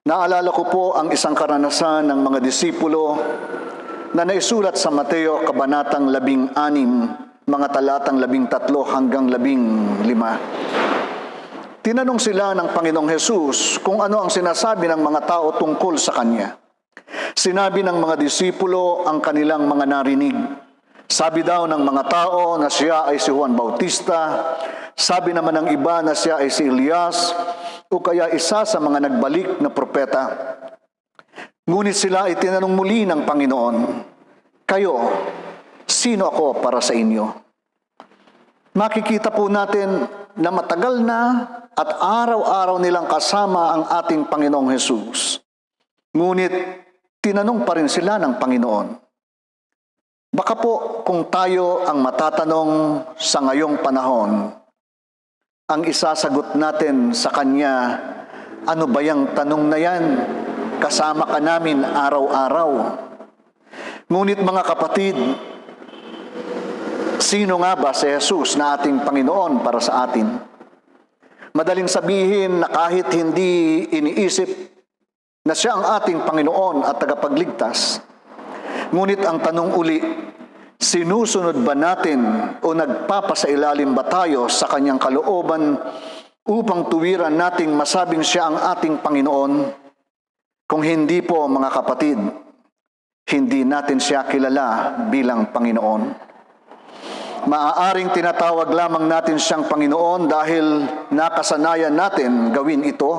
Naalala ko po ang isang karanasan ng mga disipulo na naisulat sa Mateo Kabanatang 16, mga talatang 13 hanggang 15. Tinanong sila ng Panginoong Hesus kung ano ang sinasabi ng mga tao tungkol sa Kanya. Sinabi ng mga disipulo ang kanilang mga narinig. Sabi daw ng mga tao na siya ay si Juan Bautista, sabi naman ng iba na siya ay si Elias, o kaya isa sa mga nagbalik na propeta. Ngunit sila ay tinanong muli ng Panginoon, kayo, sino ako para sa inyo? Makikita po natin na matagal na at araw-araw nilang kasama ang ating Panginoong Hesus. Ngunit tinanong pa rin sila ng Panginoon. Baka po kung tayo ang matatanong sa ngayong panahon, ang isasagot natin sa Kanya, ano ba yung tanong na yan? Kasama ka namin araw-araw. Ngunit mga kapatid, sino nga ba si Jesus na ating Panginoon para sa atin? Madaling sabihin na kahit hindi iniisip na siya ang ating Panginoon at tagapagligtas, ngunit ang tanong uli, sinusunod ba natin o nagpapasailalim ba tayo sa Kanyang kalooban upang tuwiran nating masabing siya ang ating Panginoon? Kung hindi po, mga kapatid, hindi natin siya kilala bilang Panginoon. Maaaring tinatawag lamang natin siyang Panginoon dahil nakasanayan natin gawin ito,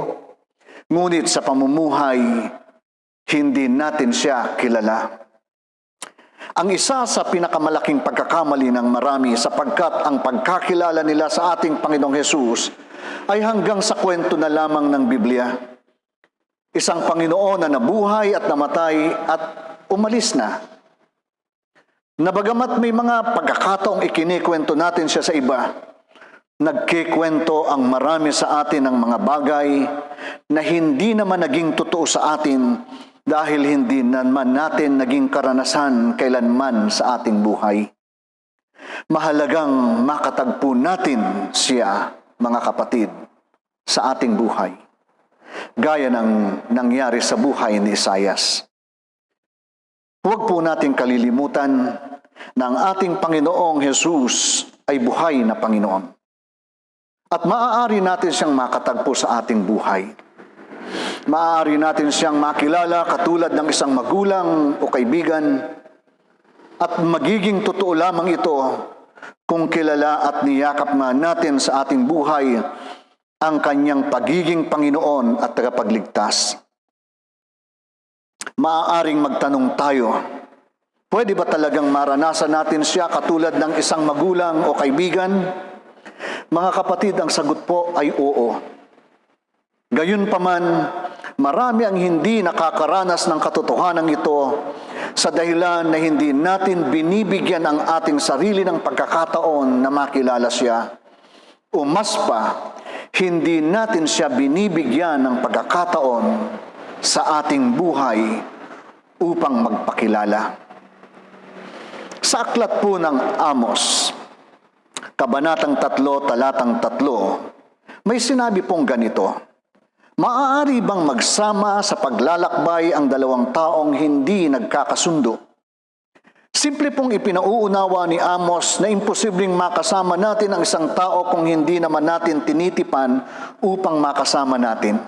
ngunit sa pamumuhay, hindi natin siya kilala. Ang isa sa pinakamalaking pagkakamali ng marami sapagkat ang pagkakilala nila sa ating Panginoong Hesus ay hanggang sa kwento na lamang ng Biblia. Isang Panginoon na nabuhay at namatay at umalis na. Na bagamat may mga pagkakataong ikinikwento natin siya sa iba, nagkikwento ang marami sa atin ng mga bagay na hindi naman naging totoo sa atin dahil hindi naman natin naging karanasan kailanman sa ating buhay. Mahalagang makatagpo natin siya, mga kapatid, sa ating buhay, gaya ng nangyari sa buhay ni Isaias. Huwag po nating kalilimutan na ang ating Panginoong Hesus ay buhay na Panginoon. At maaari natin siyang makatagpo sa ating buhay. Maaari natin siyang makilala katulad ng isang magulang o kaibigan. At magiging totoo lamang ito kung kilala at niyakap nga natin sa ating buhay ang kanyang pagiging Panginoon at tagapagligtas. Maaaring magtanong tayo, pwede ba talagang maranasan natin siya katulad ng isang magulang o kaibigan? Mga kapatid, ang sagot po ay oo. Gayunpaman, marami ang hindi nakakaranas ng katotohanan ito sa dahilan na hindi natin binibigyan ang ating sarili ng pagkakataon na makilala siya. O mas pa, hindi natin siya binibigyan ng pagkakataon sa ating buhay upang magpakilala. Sa aklat po ng Amos, Kabanatang 3, Talatang 3, may sinabi pong ganito, maaari bang magsama sa paglalakbay ang dalawang taong hindi nagkakasundo? Simple pong ipinauunawa ni Amos na imposibleng makasama natin ang isang tao kung hindi naman natin tinitipan upang makasama natin.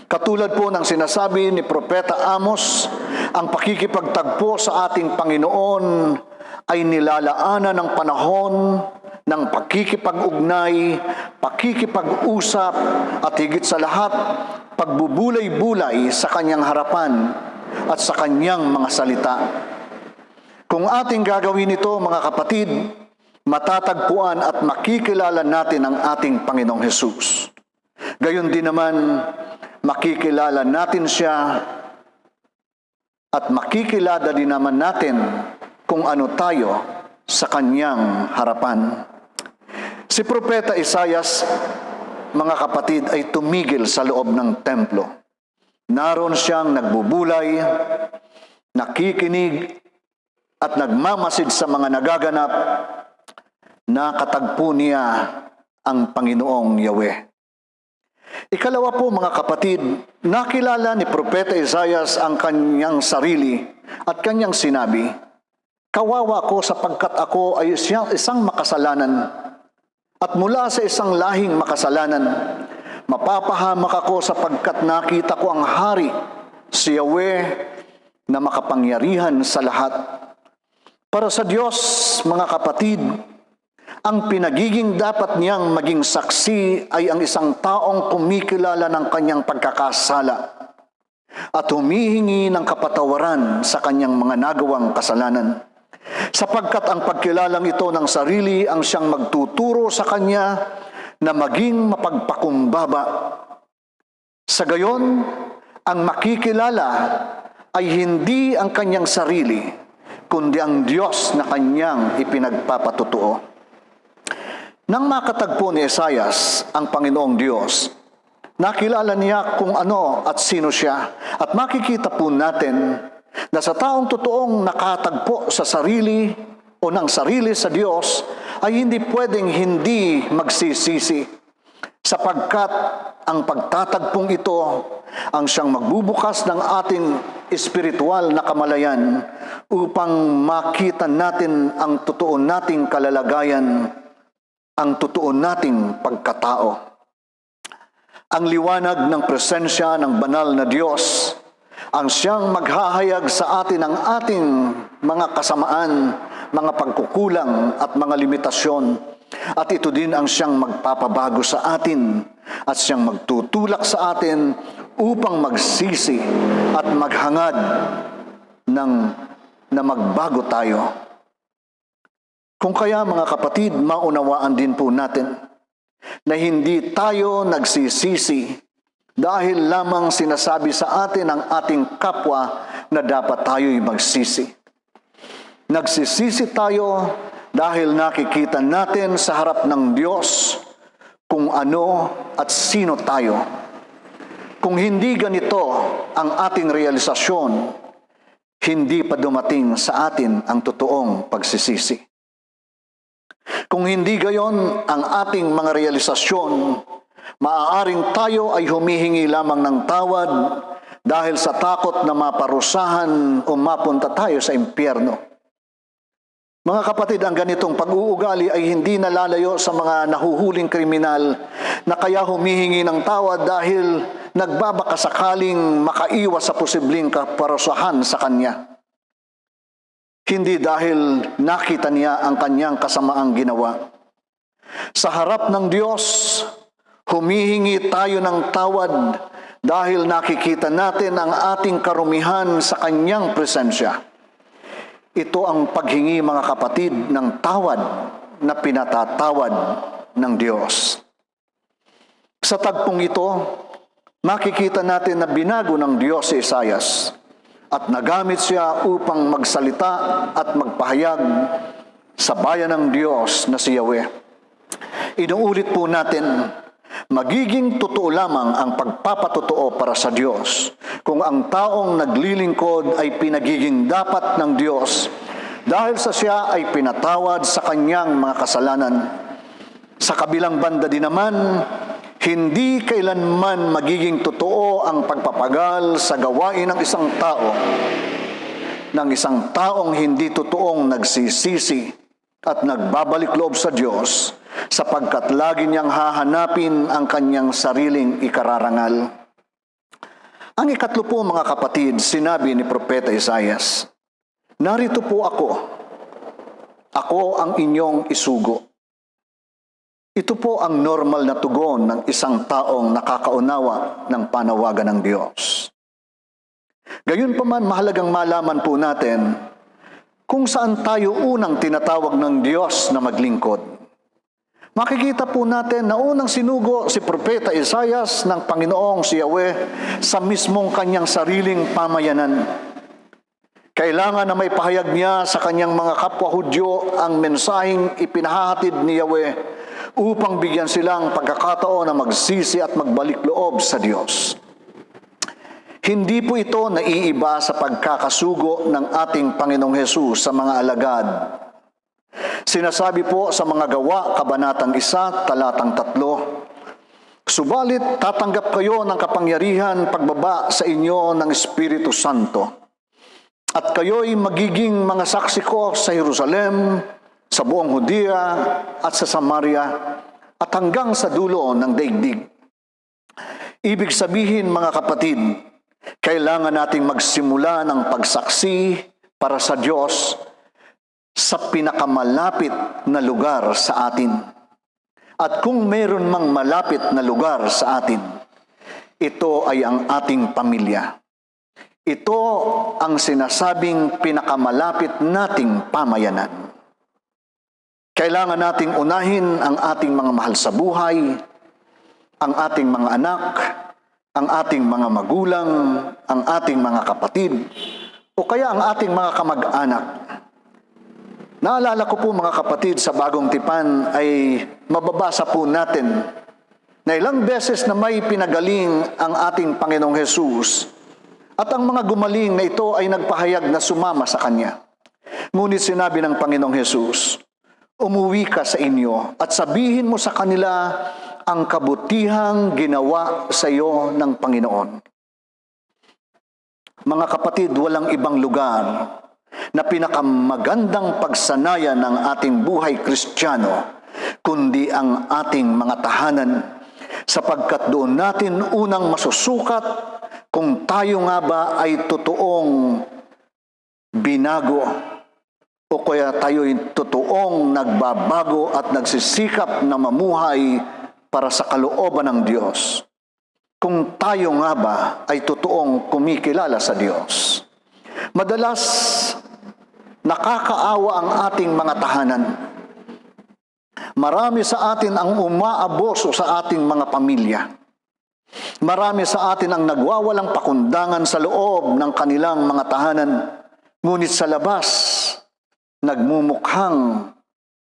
Katulad po ng sinasabi ni Propeta Amos, ang pakikipagtagpo sa ating Panginoon ay nilalaanan ng panahon ng pakikipag-ugnay, pakikipag-usap, at higit sa lahat, pagbubulay-bulay sa kanyang harapan at sa kanyang mga salita. Kung ating gagawin ito, mga kapatid, matatagpuan at makikilala natin ang ating Panginoong Hesus. Gayon din naman, makikilala natin siya at makikilala din naman natin kung ano tayo sa kanyang harapan. Si Propeta Isaias, mga kapatid, ay tumigil sa loob ng templo. Naroon siyang nagbubulay, nakikinig, at nagmamasid sa mga nagaganap. Nakatagpo niya ang Panginoong Yahweh. Ikalawa po, mga kapatid, nakilala ni Propeta Isaias ang kanyang sarili at kanyang sinabi, kawawa ko sapagkat ako ay isang makasalanan at mula sa isang lahing makasalanan. Mapapahamak ako sapagkat nakita ko ang hari, si Yahweh, na makapangyarihan sa lahat. Para sa Diyos, mga kapatid, ang pinagiging dapat niyang maging saksi ay ang isang taong kumikilala ng kanyang pagkakasala at humihingi ng kapatawaran sa kanyang mga nagawang kasalanan. Sapagkat ang pagkilalang ito ng sarili ang siyang magtuturo sa kanya na maging mapagpakumbaba. Sa gayon, ang makikilala ay hindi ang kanyang sarili, kundi ang Diyos na kanyang ipinagpapatutuo. Nang makatagpo ni Isaias ang Panginoong Diyos, nakilala niya kung ano at sino siya. At makikita po natin na sa taong totoong nakatagpo sa sarili o ng sarili sa Diyos, ay hindi pwedeng hindi magsisisi. Sapagkat ang pagtatagpong ito ang siyang magbubukas ng ating espiritual na kamalayan upang makita natin ang totoo nating kalalagayan, ang totoo nating pagkatao. Ang liwanag ng presensya ng banal na Diyos ang siyang maghahayag sa atin ng ating mga kasamaan, mga pagkukulang at mga limitasyon. At ito din ang siyang magpapabago sa atin at siyang magtutulak sa atin upang magsisi at maghangad na magbago tayo. Kung kaya mga kapatid, maunawaan din po natin na hindi tayo nagsisisi dahil lamang sinasabi sa atin ng ating kapwa na dapat tayo'y magsisi. Nagsisisi tayo dahil nakikita natin sa harap ng Diyos kung ano at sino tayo. Kung hindi ganito ang ating realisasyon, hindi pa dumating sa atin ang totoong pagsisisi. Kung hindi gayon ang ating mga realisasyon, maaaring tayo ay humihingi lamang ng tawad dahil sa takot na maparusahan o mapunta tayo sa impyerno. Mga kapatid, ang ganitong pag-uugali ay hindi nalalayo sa mga nahuhuling kriminal na kaya humihingi ng tawad dahil nagbabaka sakaling makaiwas sa posibleng kaparusahan sa kanya. Hindi dahil nakita niya ang kanyang kasamaang ginawa. Sa harap ng Diyos, humihingi tayo ng tawad dahil nakikita natin ang ating karumihan sa kanyang presensya. Ito ang paghingi, mga kapatid, ng tawad na pinatatawad ng Diyos. Sa tagpong ito, makikita natin na binago ng Diyos si Isaias at nagamit siya upang magsalita at magpahayag sa bayan ng Diyos na si Yahweh. Inuulit po natin, magiging totoo lamang ang pagpapatotoo para sa Diyos kung ang taong naglilingkod ay pinagiging dapat ng Diyos dahil sa siya ay pinatawad sa kanyang mga kasalanan. Sa kabilang banda din naman, hindi kailanman magiging totoo ang pagpapagal sa gawain ng isang tao, ng isang taong hindi totoong nagsisisi at nagbabalik loob sa Diyos, sapagkat lagi niyang hahanapin ang kanyang sariling ikararangal. Ang ikatlo po, mga kapatid, sinabi ni Propeta Isaias, narito po ako ang inyong isugo. Ito po ang normal na tugon ng isang taong nakakaunawa ng panawagan ng Diyos. Gayunpaman, mahalagang malaman po natin kung saan tayo unang tinatawag ng Diyos na maglingkod. Makikita po natin na unang sinugo si Propeta Isaias ng Panginoong si Yahweh sa mismong kanyang sariling pamayanan. Kailangan na may pahayag niya sa kanyang mga kapwa Hudyo ang mensaheng ipinahahatid ni Yahweh upang bigyan silang pagkakataon na magsisi at magbalik loob sa Diyos. Hindi po ito naiiba sa pagkakasugo ng ating Panginoong Hesus sa mga alagad. Sinasabi po sa mga Gawa, Kabanatang 1, Talatang 3, subalit tatanggap kayo ng kapangyarihan pagbaba sa inyo ng Espiritu Santo, at kayo'y magiging mga saksi ko sa Jerusalem, sa buong Judea at sa Samaria, at hanggang sa dulo ng daigdig. Ibig sabihin, mga kapatid, kailangan nating magsimula ng pagsaksi para sa Diyos sa pinakamalapit na lugar sa atin. At kung mayroon mang malapit na lugar sa atin, ito ay ang ating pamilya. Ito ang sinasabing pinakamalapit nating pamayanan. Kailangan nating unahin ang ating mga mahal sa buhay, ang ating mga anak, ang ating mga magulang, ang ating mga kapatid, o kaya ang ating mga kamag-anak. Naalala ko po, mga kapatid, sa Bagong Tipan ay mababasa po natin na ilang beses na may pinagaling ang ating Panginoong Hesus at ang mga gumaling na ito ay nagpahayag na sumama sa Kanya. Ngunit sinabi ng Panginoong Hesus, umuwi ka sa inyo at sabihin mo sa kanila ang kabutihang ginawa sa iyo ng Panginoon. Mga kapatid, walang ibang lugar na pinakamagandang pagsanayan ng ating buhay Kristiyano kundi ang ating mga tahanan, sapagkat doon natin unang masusukat kung tayo nga ba ay totoong binago O kaya tayo'y totoong nagbabago at nagsisikap na mamuhay para sa kalooban ng Diyos? Kung tayo nga ba ay totoong kumikilala sa Diyos? Madalas, nakakaawa ang ating mga tahanan. Marami sa atin ang umaaboso sa ating mga pamilya. Marami sa atin ang nagwawalang pakundangan sa loob ng kanilang mga tahanan. Ngunit sa labas, nagmumukhang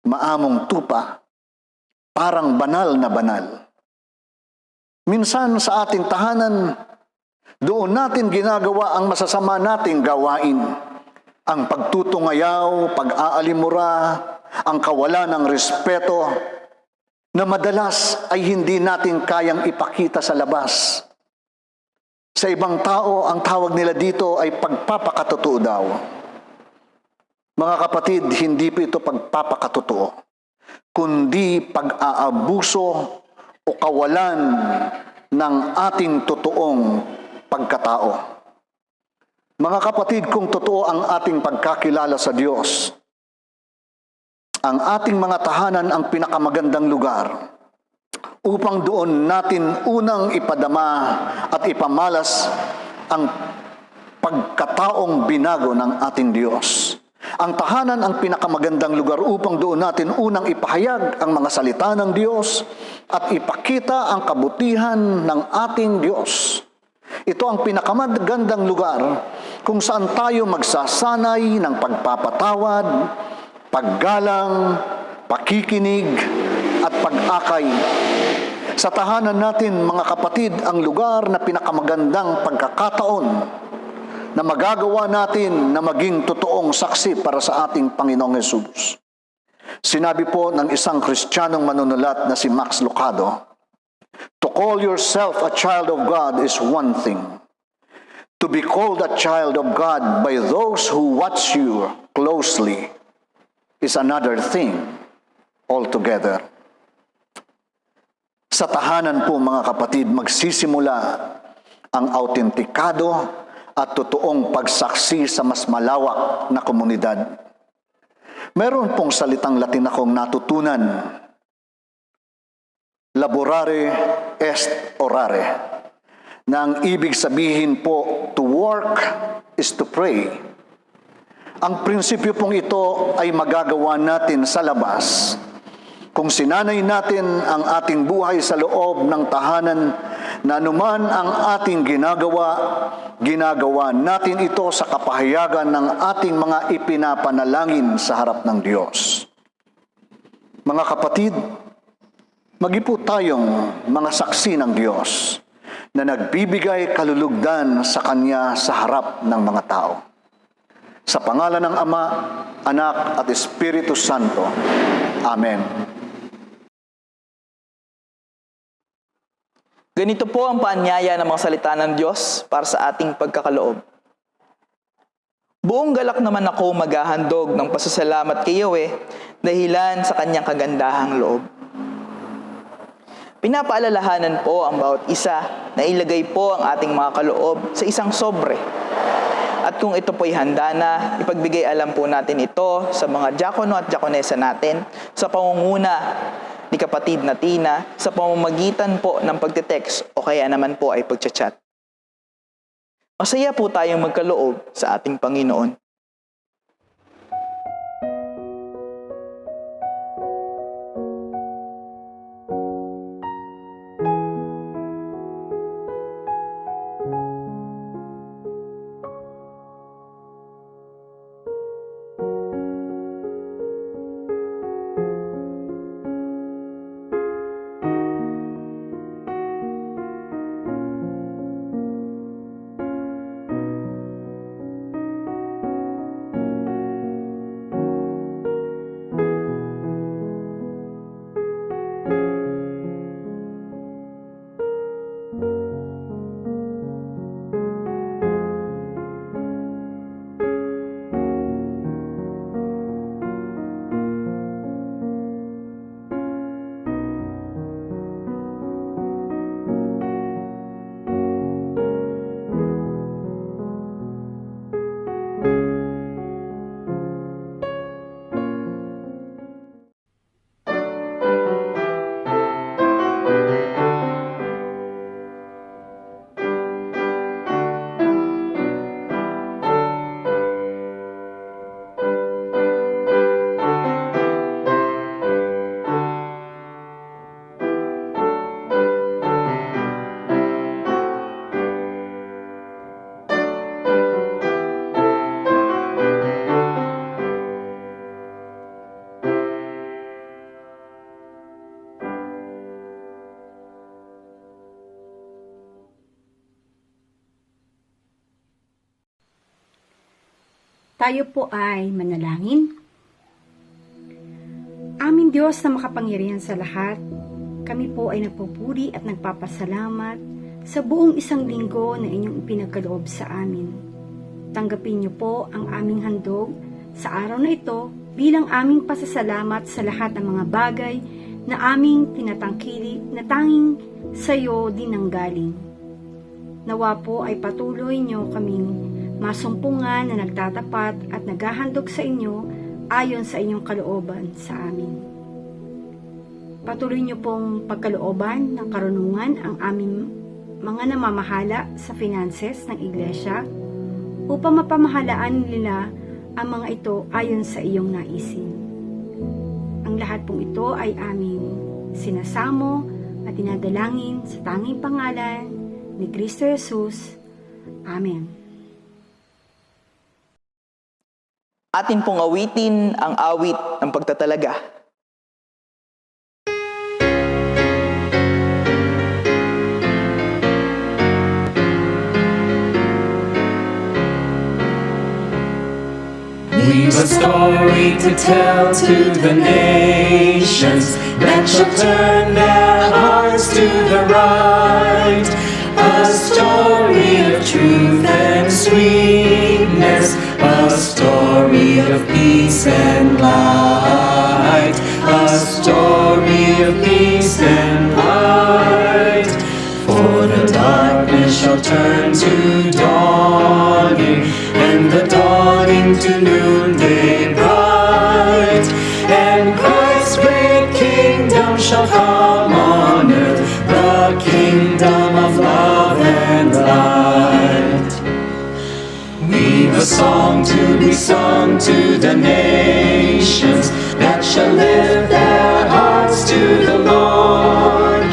maamong tupa, parang banal na banal. Minsan sa ating tahanan, doon natin ginagawa ang masasama nating gawain. Ang pagtutungayaw, pag-aalimura, ang kawalan ng respeto, na madalas ay hindi natin kayang ipakita sa labas. Sa ibang tao, ang tawag nila dito ay pagpapakatotoo daw. Mga kapatid, hindi po ito pagpapakatotoo, kundi pag-aabuso o kawalan ng ating totoong pagkatao. Mga kapatid, kung totoo ang ating pagkakilala sa Diyos, ang ating mga tahanan ang pinakamagandang lugar upang doon natin unang ipadama at ipamalas ang pagkataong binago ng ating Diyos. Ang tahanan ang pinakamagandang lugar upang doon natin unang ipahayag ang mga salita ng Diyos at ipakita ang kabutihan ng ating Diyos. Ito ang pinakamagandang lugar kung saan tayo magsasanay ng pagpapatawad, paggalang, pakikinig, at pag-akay. Sa tahanan natin, mga kapatid, ang lugar na pinakamagandang pagkakataon na magagawa natin na maging totoong saksi para sa ating Panginoong Hesus. Sinabi po ng isang Kristiyanong manunulat na si Max Lucado, "To call yourself a child of God is one thing. To be called a child of God by those who watch you closely is another thing altogether." Sa tahanan po, mga kapatid, magsisimula ang autentikado at totoong pagsaksi sa mas malawak na komunidad. Meron pong salitang Latin akong natutunan, laborare est orare, na ang ibig sabihin po, to work is to pray. Ang prinsipyo pong ito ay magagawa natin sa labas kung sinanay natin ang ating buhay sa loob ng tahanan na anuman ang ating ginagawa natin ito sa kapahayagan ng ating mga ipinapanalangin sa harap ng Diyos. Mga kapatid, magipo tayong mga saksi ng Diyos na nagbibigay kalulugdan sa Kanya sa harap ng mga tao. Sa pangalan ng Ama, Anak at Espiritu Santo. Amen. Ganito po ang paanyaya ng mga salita ng Diyos para sa ating pagkakaloob. Buong galak naman ako maghahandog ng pasasalamat kay Yahweh dahilan sa kanyang kagandahang loob. Pinapaalalahanan po ang bawat isa na ilagay po ang ating mga kaloob sa isang sobre. At kung ito po'y handa na, ipagbigay alam po natin ito sa mga diakono at diakonesa natin sa pangunguna ni kapatid na Tina sa pamamagitan po ng pagte-text o kaya naman po ay pagchat-chat. Masaya po tayong magkaloob sa ating Panginoon. Tayo po ay manalangin. Aming Diyos na makapangyarihan sa lahat, kami po ay nagpupuri at nagpapasalamat sa buong isang linggo na inyong ipinagkaloob sa amin. Tanggapin niyo po ang aming handog sa araw na ito bilang aming pasasalamat sa lahat ng mga bagay na aming tinatangkili na tanging sa iyo din ang galing. Nawa po ay patuloy niyo kaming masumpungan na nagtatapat at naghahandog sa inyo ayon sa inyong kalooban sa amin. Patuloy niyo pong pagkalooban ng karunungan ang aming mga namamahala sa finances ng iglesia upang mapamahalaan nila ang mga ito ayon sa iyong naisin. Ang lahat pong ito ay aming sinasamo at dinadalangin sa tanging pangalan ni Kristo Jesus. Amen. Atin pong awitin ang awit ng pagtatalaga. We've a story to tell to the nations that shall turn their hearts to the right. A story of truth and sweetness, a story of peace and light, a story of peace and light. For the darkness shall turn to dawning, and the dawning to noonday bright, and Christ's great kingdom shall come on earth, the kingdom of love and light. We've a song to be sung to the nations that shall lift their hearts to the Lord,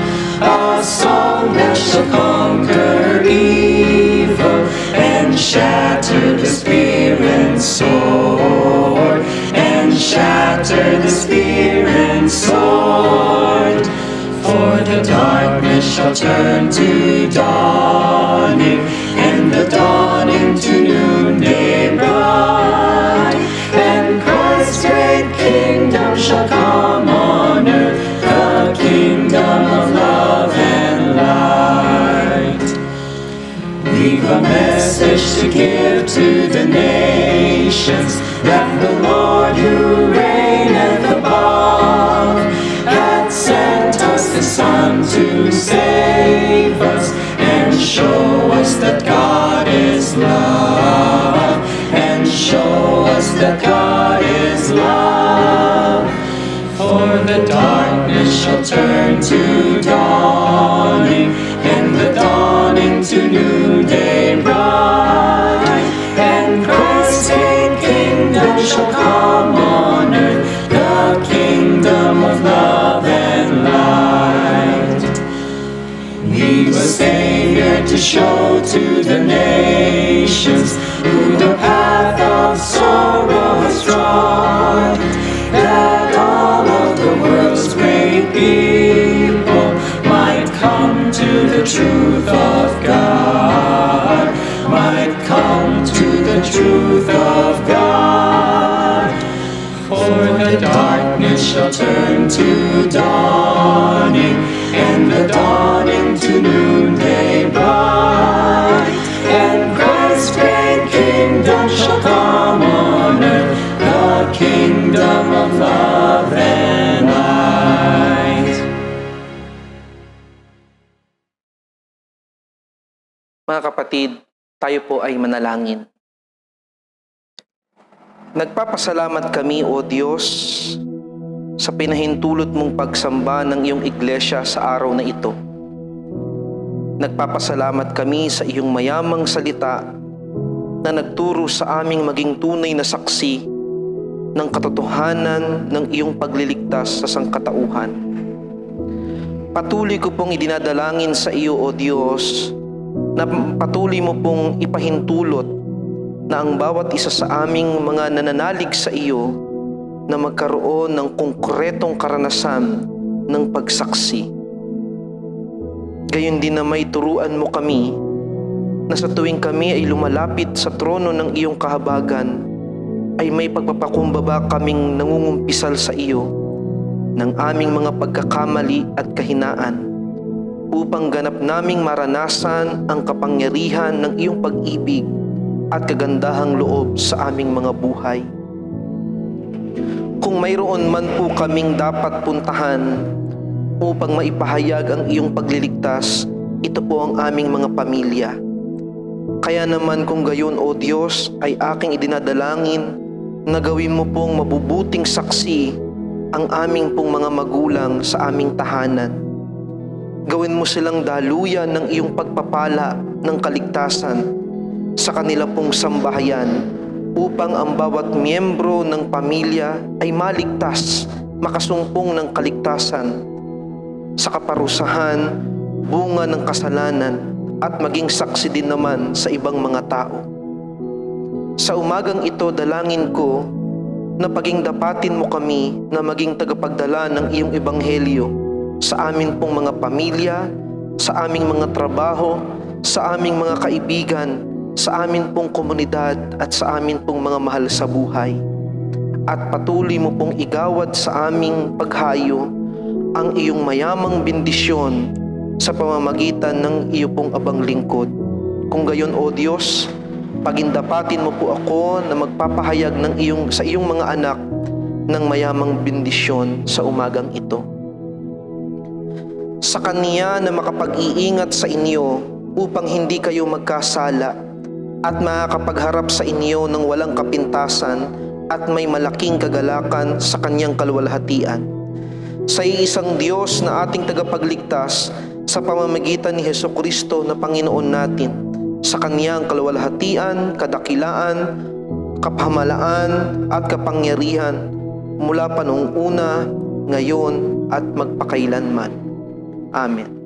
a song that shall conquer evil and shatter the spear and sword, and shatter the spear and sword. For the darkness shall turn to dawning, and the dawning to noonday bright, and Christ's great kingdom shall come on earth, the kingdom of love and light. We've a message to give to the nations, that the Lord who reigneth above hath sent us the Son to save us and show us that God is love, and show us that God is love. For the darkness shall turn to dawning, and the dawning to noonday bright, and Christ's great kingdom shall come on earth, the kingdom of love and light. We've a Savior to show to the nations, who the path of sorrow has trod, that all of the world's great people might come to the truth of God, might come to the truth of God. For the darkness shall turn to dawning, and the dawning to noonday bright, and Christ's great kingdom shall come on earth, the kingdom of love and light. Mga kapatid, tayo po ay manalangin. Nagpapasalamat kami, O Diyos, sa pinahintulot mong pagsamba ng iyong iglesia sa araw na ito. Nagpapasalamat kami sa iyong mayamang salita na nagturo sa aming maging tunay na saksi ng katotohanan ng iyong pagliligtas sa sangkatauhan. Patuloy ko pong idinadalangin sa iyo, O Diyos, na patuloy mo pong ipahintulot na ang bawat isa sa aming mga nananalig sa iyo na magkaroon ng konkretong karanasan ng pagsaksi. Gayon din na may turuan mo kami na sa tuwing kami ay lumalapit sa trono ng iyong kahabagan, ay may pagpapakumbaba kaming nangungumpisal sa iyo ng aming mga pagkakamali at kahinaan upang ganap naming maranasan ang kapangyarihan ng iyong pag-ibig at kagandahang loob sa aming mga buhay. Kung mayroon man po kaming dapat puntahan upang maipahayag ang iyong pagliligtas, ito po ang aming mga pamilya. Kaya naman kung gayon, O Diyos, ay aking idinadalangin na gawin mo pong mabubuting saksi ang aming pong mga magulang sa aming tahanan. Gawin mo silang daluyan ng iyong pagpapala ng kaligtasan sa kanila pong sambahayan upang ang bawat miyembro ng pamilya ay maligtas, makasumpong ng kaligtasan sa kaparusahan, bunga ng kasalanan at maging saksi din naman sa ibang mga tao. Sa umagang ito, dalangin ko na paging dapatin mo kami na maging tagapagdala ng iyong ebanghelyo sa amin pong mga pamilya, sa aming mga trabaho, sa aming mga kaibigan, sa amin pong komunidad at sa amin pong mga mahal sa buhay. At patuloy mo pong igawad sa aming paghayo ang iyong mayamang bendisyon sa pamamagitan ng iyo pong abang lingkod. Kung gayon, O Diyos, pagindapatin mo po ako na magpapahayag sa iyong mga anak ng mayamang bendisyon sa umagang ito. Sa Kaniya na makapag-iingat sa inyo upang hindi kayo magkasala at makakapagharap sa inyo ng walang kapintasan at may malaking kagalakan sa Kanyang kaluwalhatian. Sa iisang Diyos na ating tagapagligtas sa pamamagitan ni Hesukristo na Panginoon natin, sa Kanyang kaluwalhatian, kadakilaan, kapahamalaan at kapangyarihan mula pa noong una, ngayon at magpakailanman. Amen.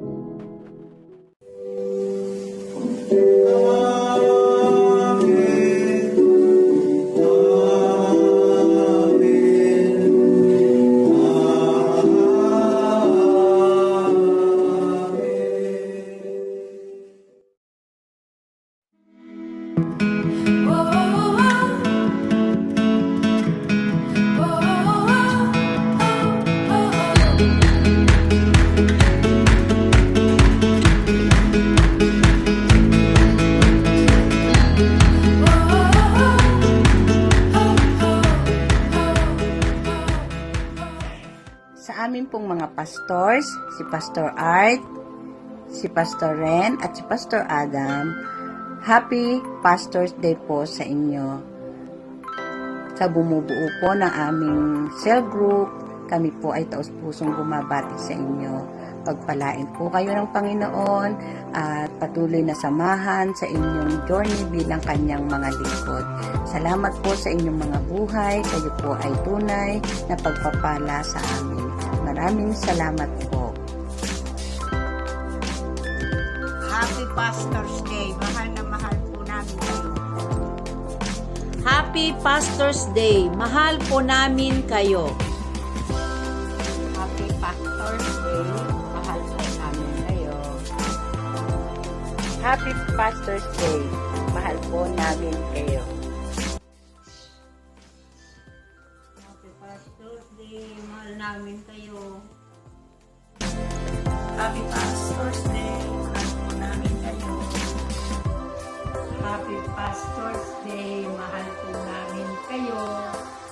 Sa amin pong mga pastors, si Pastor Art, si Pastor Ren, at si Pastor Adam, Happy Pastor's Day po sa inyo. Sa bumubuo po ng aming cell group, kami po ay taos-pusong bumabati sa inyo. Pagpalain po kayo ng Panginoon at patuloy na samahan sa inyong journey bilang Kanyang mga lingkod. Salamat po sa inyong mga buhay. Kayo po ay tunay na pagpapala sa amin. Maraming salamat po. Happy Pastor's Day. Mahal na mahal po namin kayo. Happy Pastor's Day. Mahal po namin kayo. Happy Pastor's Day. Mahal po namin kayo. Happy Pastor's Day. Mahal po namin kayo. Happy Pastor's Day. Mahal namin kayo. Happy Pastor's Day. Mahal po namin kayo. Happy Pastor's Day. Mahal po namin kayo.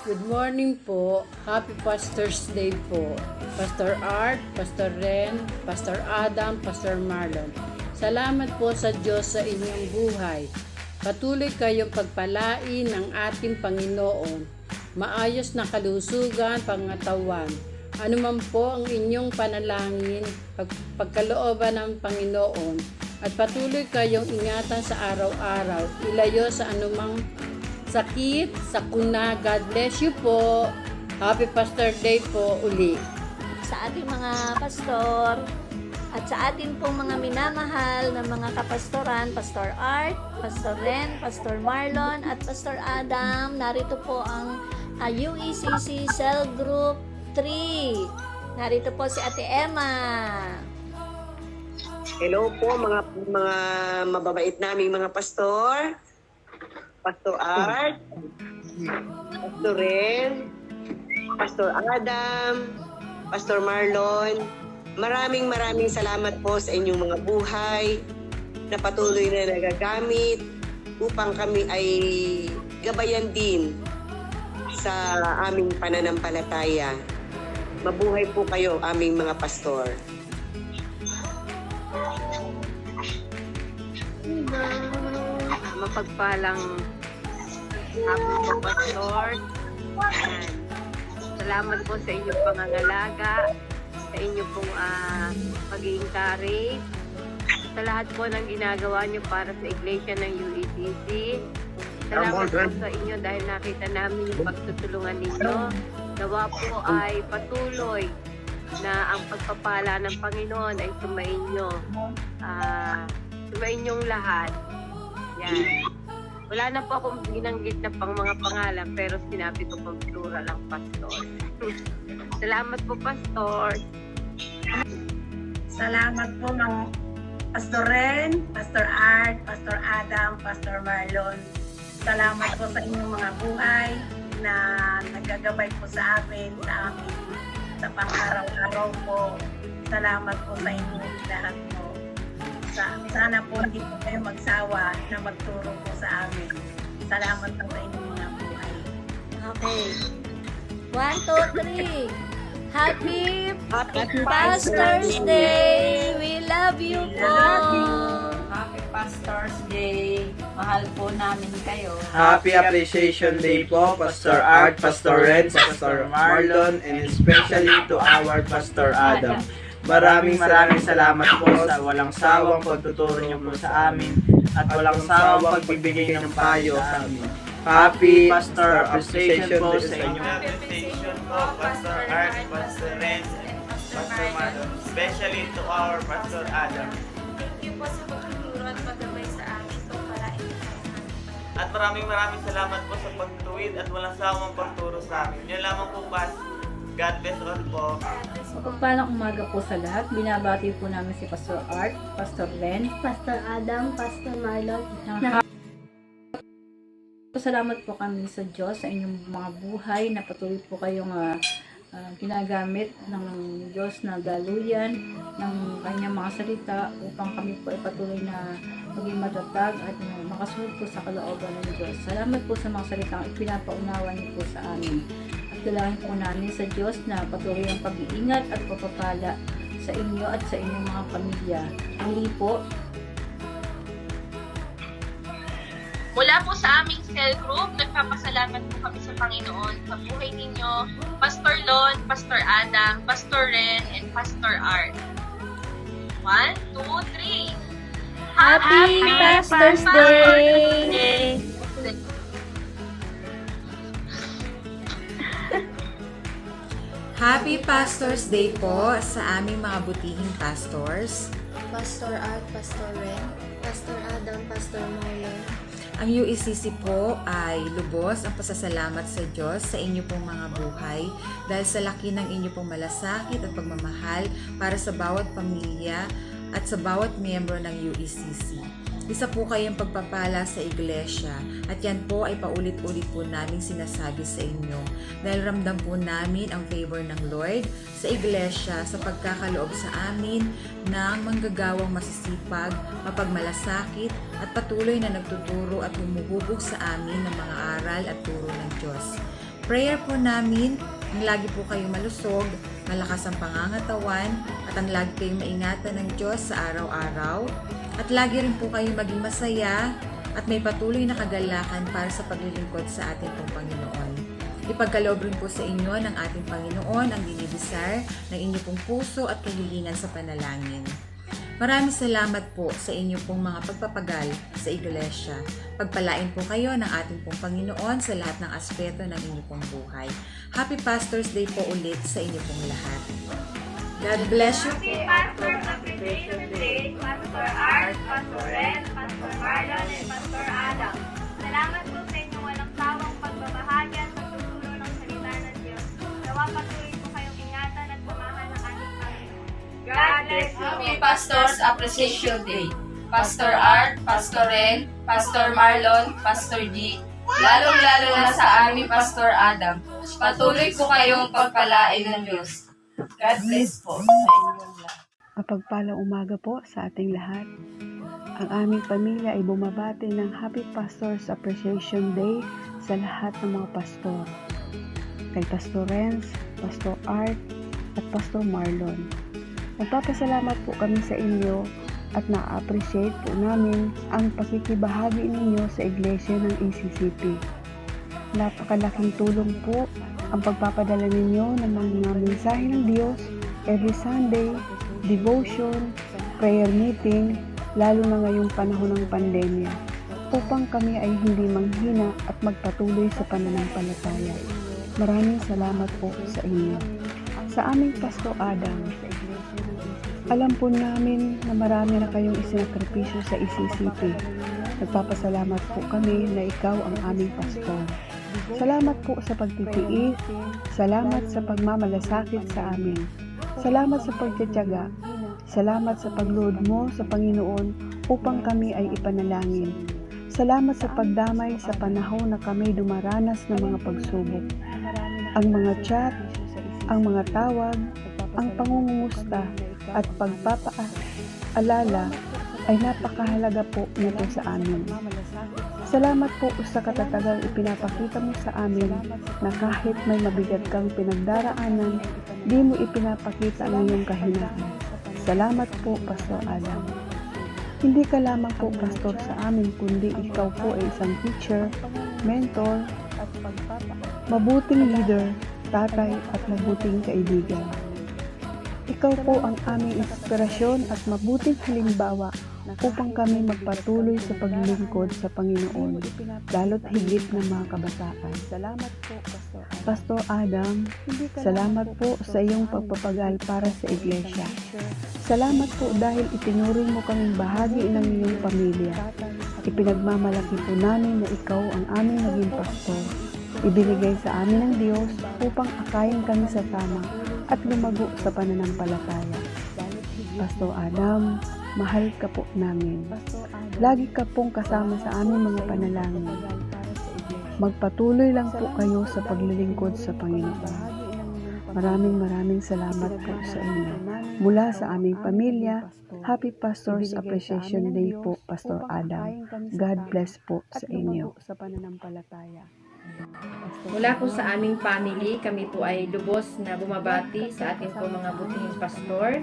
Good morning po. Happy Pastor's Day po. Pastor Art, Pastor Ren, Pastor Adam, Pastor Marlon. Salamat po sa Diyos sa inyong buhay. Patuloy kayong pagpalain ng ating Panginoon. Maayos na kalusugan, pangatawan. Ano man po ang inyong panalangin, pagkalooban ng Panginoon. At patuloy kayong ingatan sa araw-araw. Ilayo sa anumang sakit, sakuna. God bless you po. Happy Pastor Day po uli. Sa ating mga pastor at sa ating pong mga minamahal na mga kapastoran, Pastor Art, Pastor Ren, Pastor Marlon at Pastor Adam, narito po ang UECC Cell Group 3. Narito po si Ate Emma. Hello po mga mababait naming mga pastor. Pastor Art, Pastor Ren, Pastor Adam, Pastor Marlon, maraming salamat po sa inyong mga buhay na patuloy na nagagamit upang kami ay gabayan din sa aming pananampalataya. Mabuhay po kayo, aming mga pastor. Mapagpalang hapon po, Pastor. Ayan. Salamat po sa inyong pangangalaga, sa inyong pong pag-i-encourage, sa lahat po ng ginagawa niyo para sa iglesia ng UECC. Salamat po sa inyo dahil nakita namin yung pagtutulungan ninyo. Nawa po ay patuloy na ang pagpapala ng Panginoon ay sumainyo. Sumainyong lahat. Yan. Wala na po akong ginanggit na pang mga pangalan pero sinabi ko pang plural ang pastor. Salamat po, Pastor. Salamat po mga Pastor Ren, Pastor Art, Pastor Adam, Pastor Marlon. Salamat po sa inyong mga buhay na naggagabay po sa amin, sa pang-araw-araw po. Salamat po sa inyong lahat po. Sana po hindi po kayo magsawa na magturo po sa amin. Salamat po sa inyong mga buhay. Okay. 1, 2, 3. Happy Pastor's Day! We love you po! Happy Pastor's Day. Mahal po namin kayo. Happy Appreciation Day po, Pastor Art, Pastor Ren, Pastor Marlon, and especially to our Pastor Adam. Maraming salamat po sa walang sawang pagtuturo niyo po sa amin at walang sawang pagbibigay ng payo sa amin. Happy Pastor Appreciation po sa inyo. Happy appreciation po, Pastor Art, Pastor Ren, and Pastor Marlon, especially to our Pastor Adam. Thank you po sa pagtuturo at pagabay sa amin kung palain. At maraming salamat po sa pagtuwid at walang sawang pagturo sa amin. Yun lamang po, Pas. God bless all po. Mapagpalang umaga po sa lahat. Binabati po namin si Pastor Art, Pastor Ren, Pastor Adam, Pastor Marlon. Pasalamat po kami sa Diyos sa inyong mga buhay na patuloy po kayong ginagamit ng Diyos na daluyan ng kanyang mga salita upang kami po ay patuloy na maging matatag at makasunod po sa kalooban ng Diyos. Salamat po sa mga salitang ipinapaunawa niyo po sa amin. At dalangin po namin sa Diyos na patuloy ang pag-iingat at pagpapala sa inyo at sa inyong mga pamilya. Muli po, Mula po sa aming cell group, nagpapasalamat po kami sa Panginoon sa buhay ninyo, Pastor Lon, Pastor Adam, Pastor Ren, and Pastor Art. 1, 2, 3. Happy Pastor's Day! Happy Pastor's Day po sa aming mga butihing pastors. Pastor Art, Pastor Ren, Pastor Adam, Pastor Marlon. Ang UECC po ay lubos ang pasasalamat sa Diyos sa inyo pong mga buhay dahil sa laki ng inyo pong malasakit at pagmamahal para sa bawat pamilya at sa bawat miyembro ng UECC. Isa po kayong pagpapala sa iglesia at yan po ay paulit-ulit po namin sinasabi sa inyo dahil ramdam po namin ang favor ng Lord sa iglesia sa pagkakaloob sa amin ng manggagawang masisipag, mapagmalasakit at patuloy na nagtuturo at humuhubog sa amin ng mga aral at turo ng Diyos. Prayer po namin ang lagi po kayong malusog, malakas ang pangangatawan at ang lagi kayong maingatan ng Diyos sa araw-araw. At lagi rin po kayong maging masaya at may patuloy na kagalakan para sa paglilingkod sa ating pong Panginoon. Ipagkaloob rin po sa inyo ng ating Panginoon ang dinidesire ng inyong pong puso at kahilingan sa panalangin. Maraming salamat po sa inyong pong mga pagpapagal sa iglesia. Pagpalain po kayo ng ating pong Panginoon sa lahat ng aspeto ng inyong pong buhay. Happy Pastor's Day po ulit sa inyong pong lahat. God bless you. Happy Pastor's Appreciation Day, Pastor Art, Pastor Ren, Pastor Marlon, and Pastor Adam. Salamat po sa inyong walang sawang pagbabahagi at pagtuturo ng salita ng Diyos. Nawa patuloy po kayong ingatan at pamahan ng ating Panginoon. God bless you. Happy Pastor's Appreciation Day. Pastor Art, Pastor Ren, Pastor Marlon, Pastor G, lalong-lalo na sa amin, Pastor Adam. Patuloy po kayong pagpalain ng Diyos. God bless po sa inyong lahat. Mapagpalang umaga po sa ating lahat. Ang aming pamilya ay bumabati ng Happy Pastors Appreciation Day sa lahat ng mga pastor. Kay Pastor Renz, Pastor Art, at Pastor Marlon. Nagpapasalamat po kami sa inyo at na-appreciate po namin ang pakikibahagi ninyo sa iglesia ng ECCP. Napakalaking tulong po ang pagpapadala ninyo ng mga mensahe ng Diyos every Sunday, devotion, prayer meeting, lalo na ngayong panahon ng pandemya, upang kami ay hindi manghina at magpatuloy sa pananampalataya. Maraming salamat po sa inyo. Sa aming Pastor Adam, alam po namin na marami na kayong isinakripisyo sa ECCP. Nagpapasalamat po kami na ikaw ang aming pastor. Salamat po sa pagtitiis, salamat sa pagmamalasakit sa amin. Salamat sa pagtitiyaga. Salamat sa pagluhod mo sa Panginoon upang kami ay ipanalangin. Salamat sa pagdamay sa panahon na kami dumaranas ng mga pagsubok. Ang mga chat, ang mga tawag, ang pangungumusta at pagpapaalala ay napakahalaga po nito sa amin. Salamat po sa katatagang ipinapakita mo sa amin na kahit may mabigat kang pinagdaraanan, di mo ipinapakita ang iyong kahinaan. Salamat po, Pastor Adam. Hindi ka lamang po pastor sa amin, kundi ikaw po ay isang teacher, mentor, at mabuting leader, tatay at mabuting kaibigan. Ikaw po ang aming inspirasyon at mabuting halimbawa upang kami magpatuloy sa paglilingkod sa Panginoon, lalo't higit ng mga kabataan. Salamat po, Pastor Adam. Salamat po sa iyong pagpapagal para sa iglesia. Salamat po dahil itinuring mo kaming bahagi ng iyong pamilya. Ipinagmamalaki po namin na ikaw ang aming naging pastor. Ibinigay sa amin ng Diyos upang akayin kami sa tama at lumago sa pananampalataya. Pastor Adam, mahal ka po namin. Lagi ka pong kasama sa aming mga panalangin. Magpatuloy lang po kayo sa paglilingkod sa Panginoon. Maraming salamat po sa inyo. Mula sa aming pamilya, Happy Pastors Appreciation Day po, Pastor Adam. God bless po sa inyo. Mula po sa aming family, kami po ay lubos na bumabati sa ating po mga butihing pastor.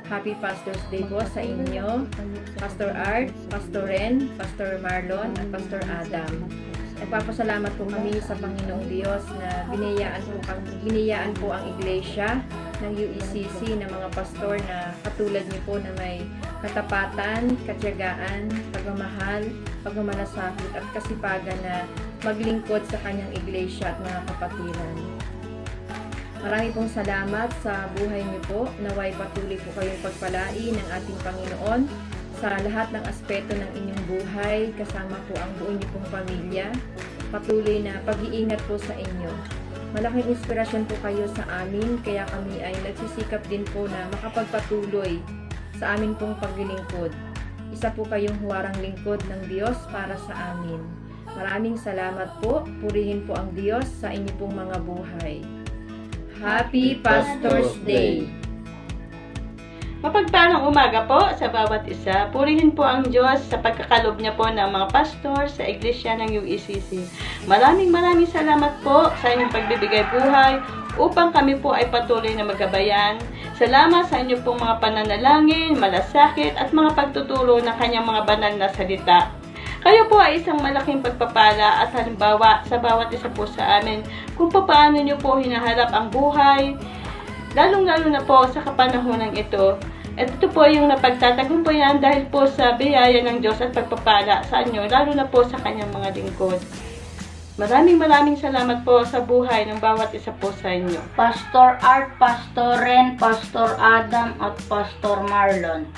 Happy Pastors Day po sa inyo, Pastor Art, Pastor Ren, Pastor Marlon, at Pastor Adam. Nagpapasalamat po kami sa Panginoong Diyos na biniyaan po ang iglesia ng UECC ng mga pastor na katulad niyo po na may katapatan, katiyagaan, pagmamahal, pagmamalasakit at kasipagan na maglingkod sa kanyang iglesia at mga kapatiran. Marami pong salamat sa buhay niyo po. Naway patuloy po kayong pagpalain ng ating Panginoon sa lahat ng aspeto ng inyong buhay, kasama po ang buong niyo pong pamilya. Patuloy na pag-iingat po sa inyo. Malaking inspirasyon po kayo sa amin, kaya kami ay nagsisikap din po na makapagpatuloy sa amin pong paglilingkod. Isa po kayong huwarang lingkod ng Diyos para sa amin. Maraming salamat po. Purihin po ang Diyos sa inyo pong mga buhay. Happy Pastors Day! Mapagpalang umaga po sa bawat isa. Purihin po ang Diyos sa pagkakalob niya po ng mga pastor sa iglesia ng UECC. Maraming salamat po sa inyong pagbibigay buhay upang kami po ay patuloy na magabayan. Salamat sa inyong pong mga pananalangin, malasakit at mga pagtuturo ng kanyang mga banal na salita. Kayo po ay isang malaking pagpapala at halimbawa sa bawat isa po sa amin kung paano nyo po hinaharap ang buhay, lalong-lalo na po sa kapanahonan ito. At ito po yung napagtatagumpayan dahil po sa biyaya ng Diyos at pagpapala sa inyo, lalo na po sa kanyang mga lingkod. Maraming salamat po sa buhay ng bawat isa po sa inyo. Pastor Art, Pastor Ren, Pastor Adam at Pastor Marlon.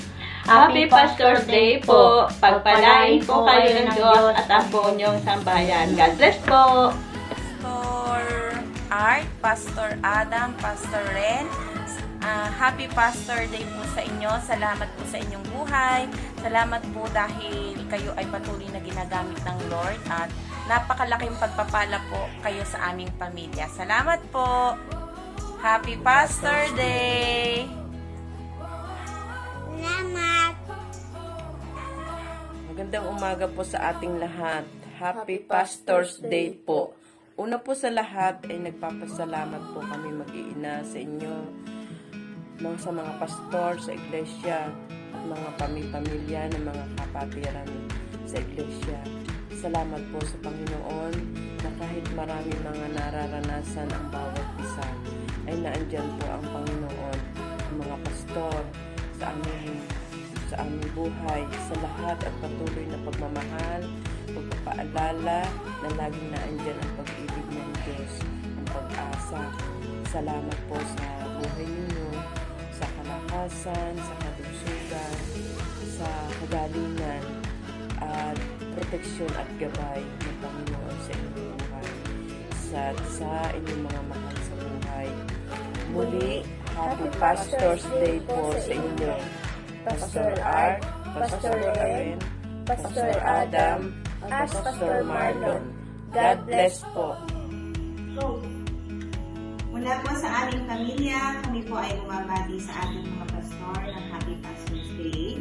Happy Pastors Day po! Pagpalain po kayo ng Diyos at ang buong niyong sambayan. God bless po! Pastor Art, Pastor Adam, Pastor Ren, Happy Pastor Day po sa inyo. Salamat po sa inyong buhay. Salamat po dahil kayo ay patuloy na ginagamit ng Lord at napakalaking pagpapala po kayo sa aming pamilya. Salamat po! Happy Pastor Day! Salamat! Magandang umaga po sa ating lahat. Happy Pastor's Day po. Una po sa lahat ay nagpapasalamat po kami mag-iina sa inyo, sa mga pastor sa iglesia at mga pamilya ng mga kapatiran sa iglesia. Salamat po sa Panginoon na kahit marami mga nararanasan ang bawat isa, ay naandyan po ang Panginoon, ang mga pastor sa aming buhay, sa lahat at patuloy na pagmamahal, pagpapaalala na laging naandyan ang pag-ibig ng Diyos, ang pag-asa. Salamat po sa buhay ninyo, sa kalakasan, sa kalusugan, sa kagalingan, at proteksyon at gabay ng Panginoon sa inyong buhay, sa inyong mga mahal sa buhay. Muli, Happy Pastor's Day po sa inyo. Pastor Art, Pastor Ren, Pastor Adam, at Pastor Marlon. God bless po. Mula po sa aming pamilya, kami po ay bumabati sa ating mga pastor ng Happy Pastor's Day.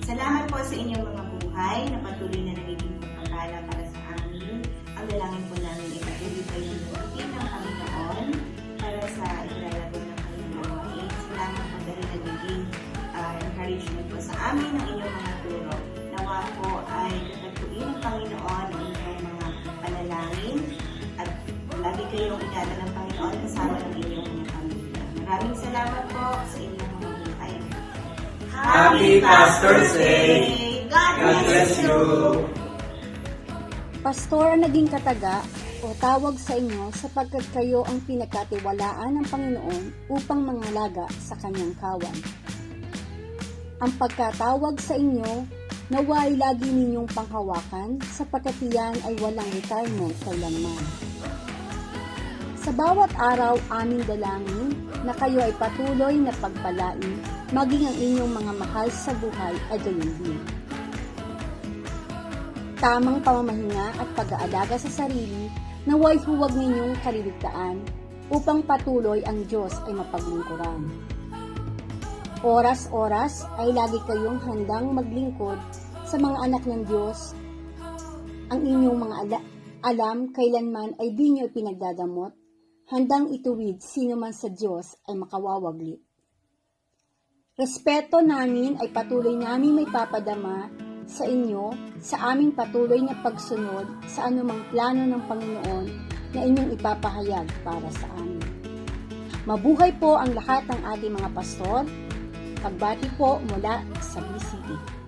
Salamat po sa inyong mga buhay na patuloy na nagiging pagpapala para sa amin. Ang dalangin po namin ay patuloy kayong lumitin ng Panginoon para sa ikalalago ng kanyang gawain. Salamat po dahil nagiging encouragement po sa amin ang inyong mga turo. Nawa po ay katagpuin ng Panginoon ang inyong mga panalangin at lagi kayong ingatan ng Panginoon kasama ng inyong mga pamilya. Maraming salamat po sa inyong mga buhay. Happy Pastor's Day! God bless you! Pastor ang naging kataga o tawag sa inyo sapagkat kayo ang pinagkatiwalaan ng Panginoon upang mangalaga sa kanyang kawan. Ang pagkatawag sa inyo, naway lagi ninyong panghawakan sapagkat iyan ay walang retirement kailanman. Sa bawat araw aming dalangin na kayo ay patuloy na pagpalain, maging ang inyong mga mahal sa buhay ay gayon din. Tamang pamamahinga at pag-aalaga sa sarili, naway huwag ninyong kaliligtaan upang patuloy ang Diyos ay mapaglingkuran. Oras-oras ay lagi kayong handang maglingkod sa mga anak ng Diyos. Ang inyong mga alam kailanman ay di nyo pinagdadamot, handang ituwid sino man sa Diyos ay makawawaglit. Respeto namin ay patuloy namin may papadama sa inyo sa aming patuloy na pagsunod sa anumang plano ng Panginoon na inyong ipapahayag para sa amin. Mabuhay po ang lahat ng ating mga pastor. Pagbati po mula sa BCT.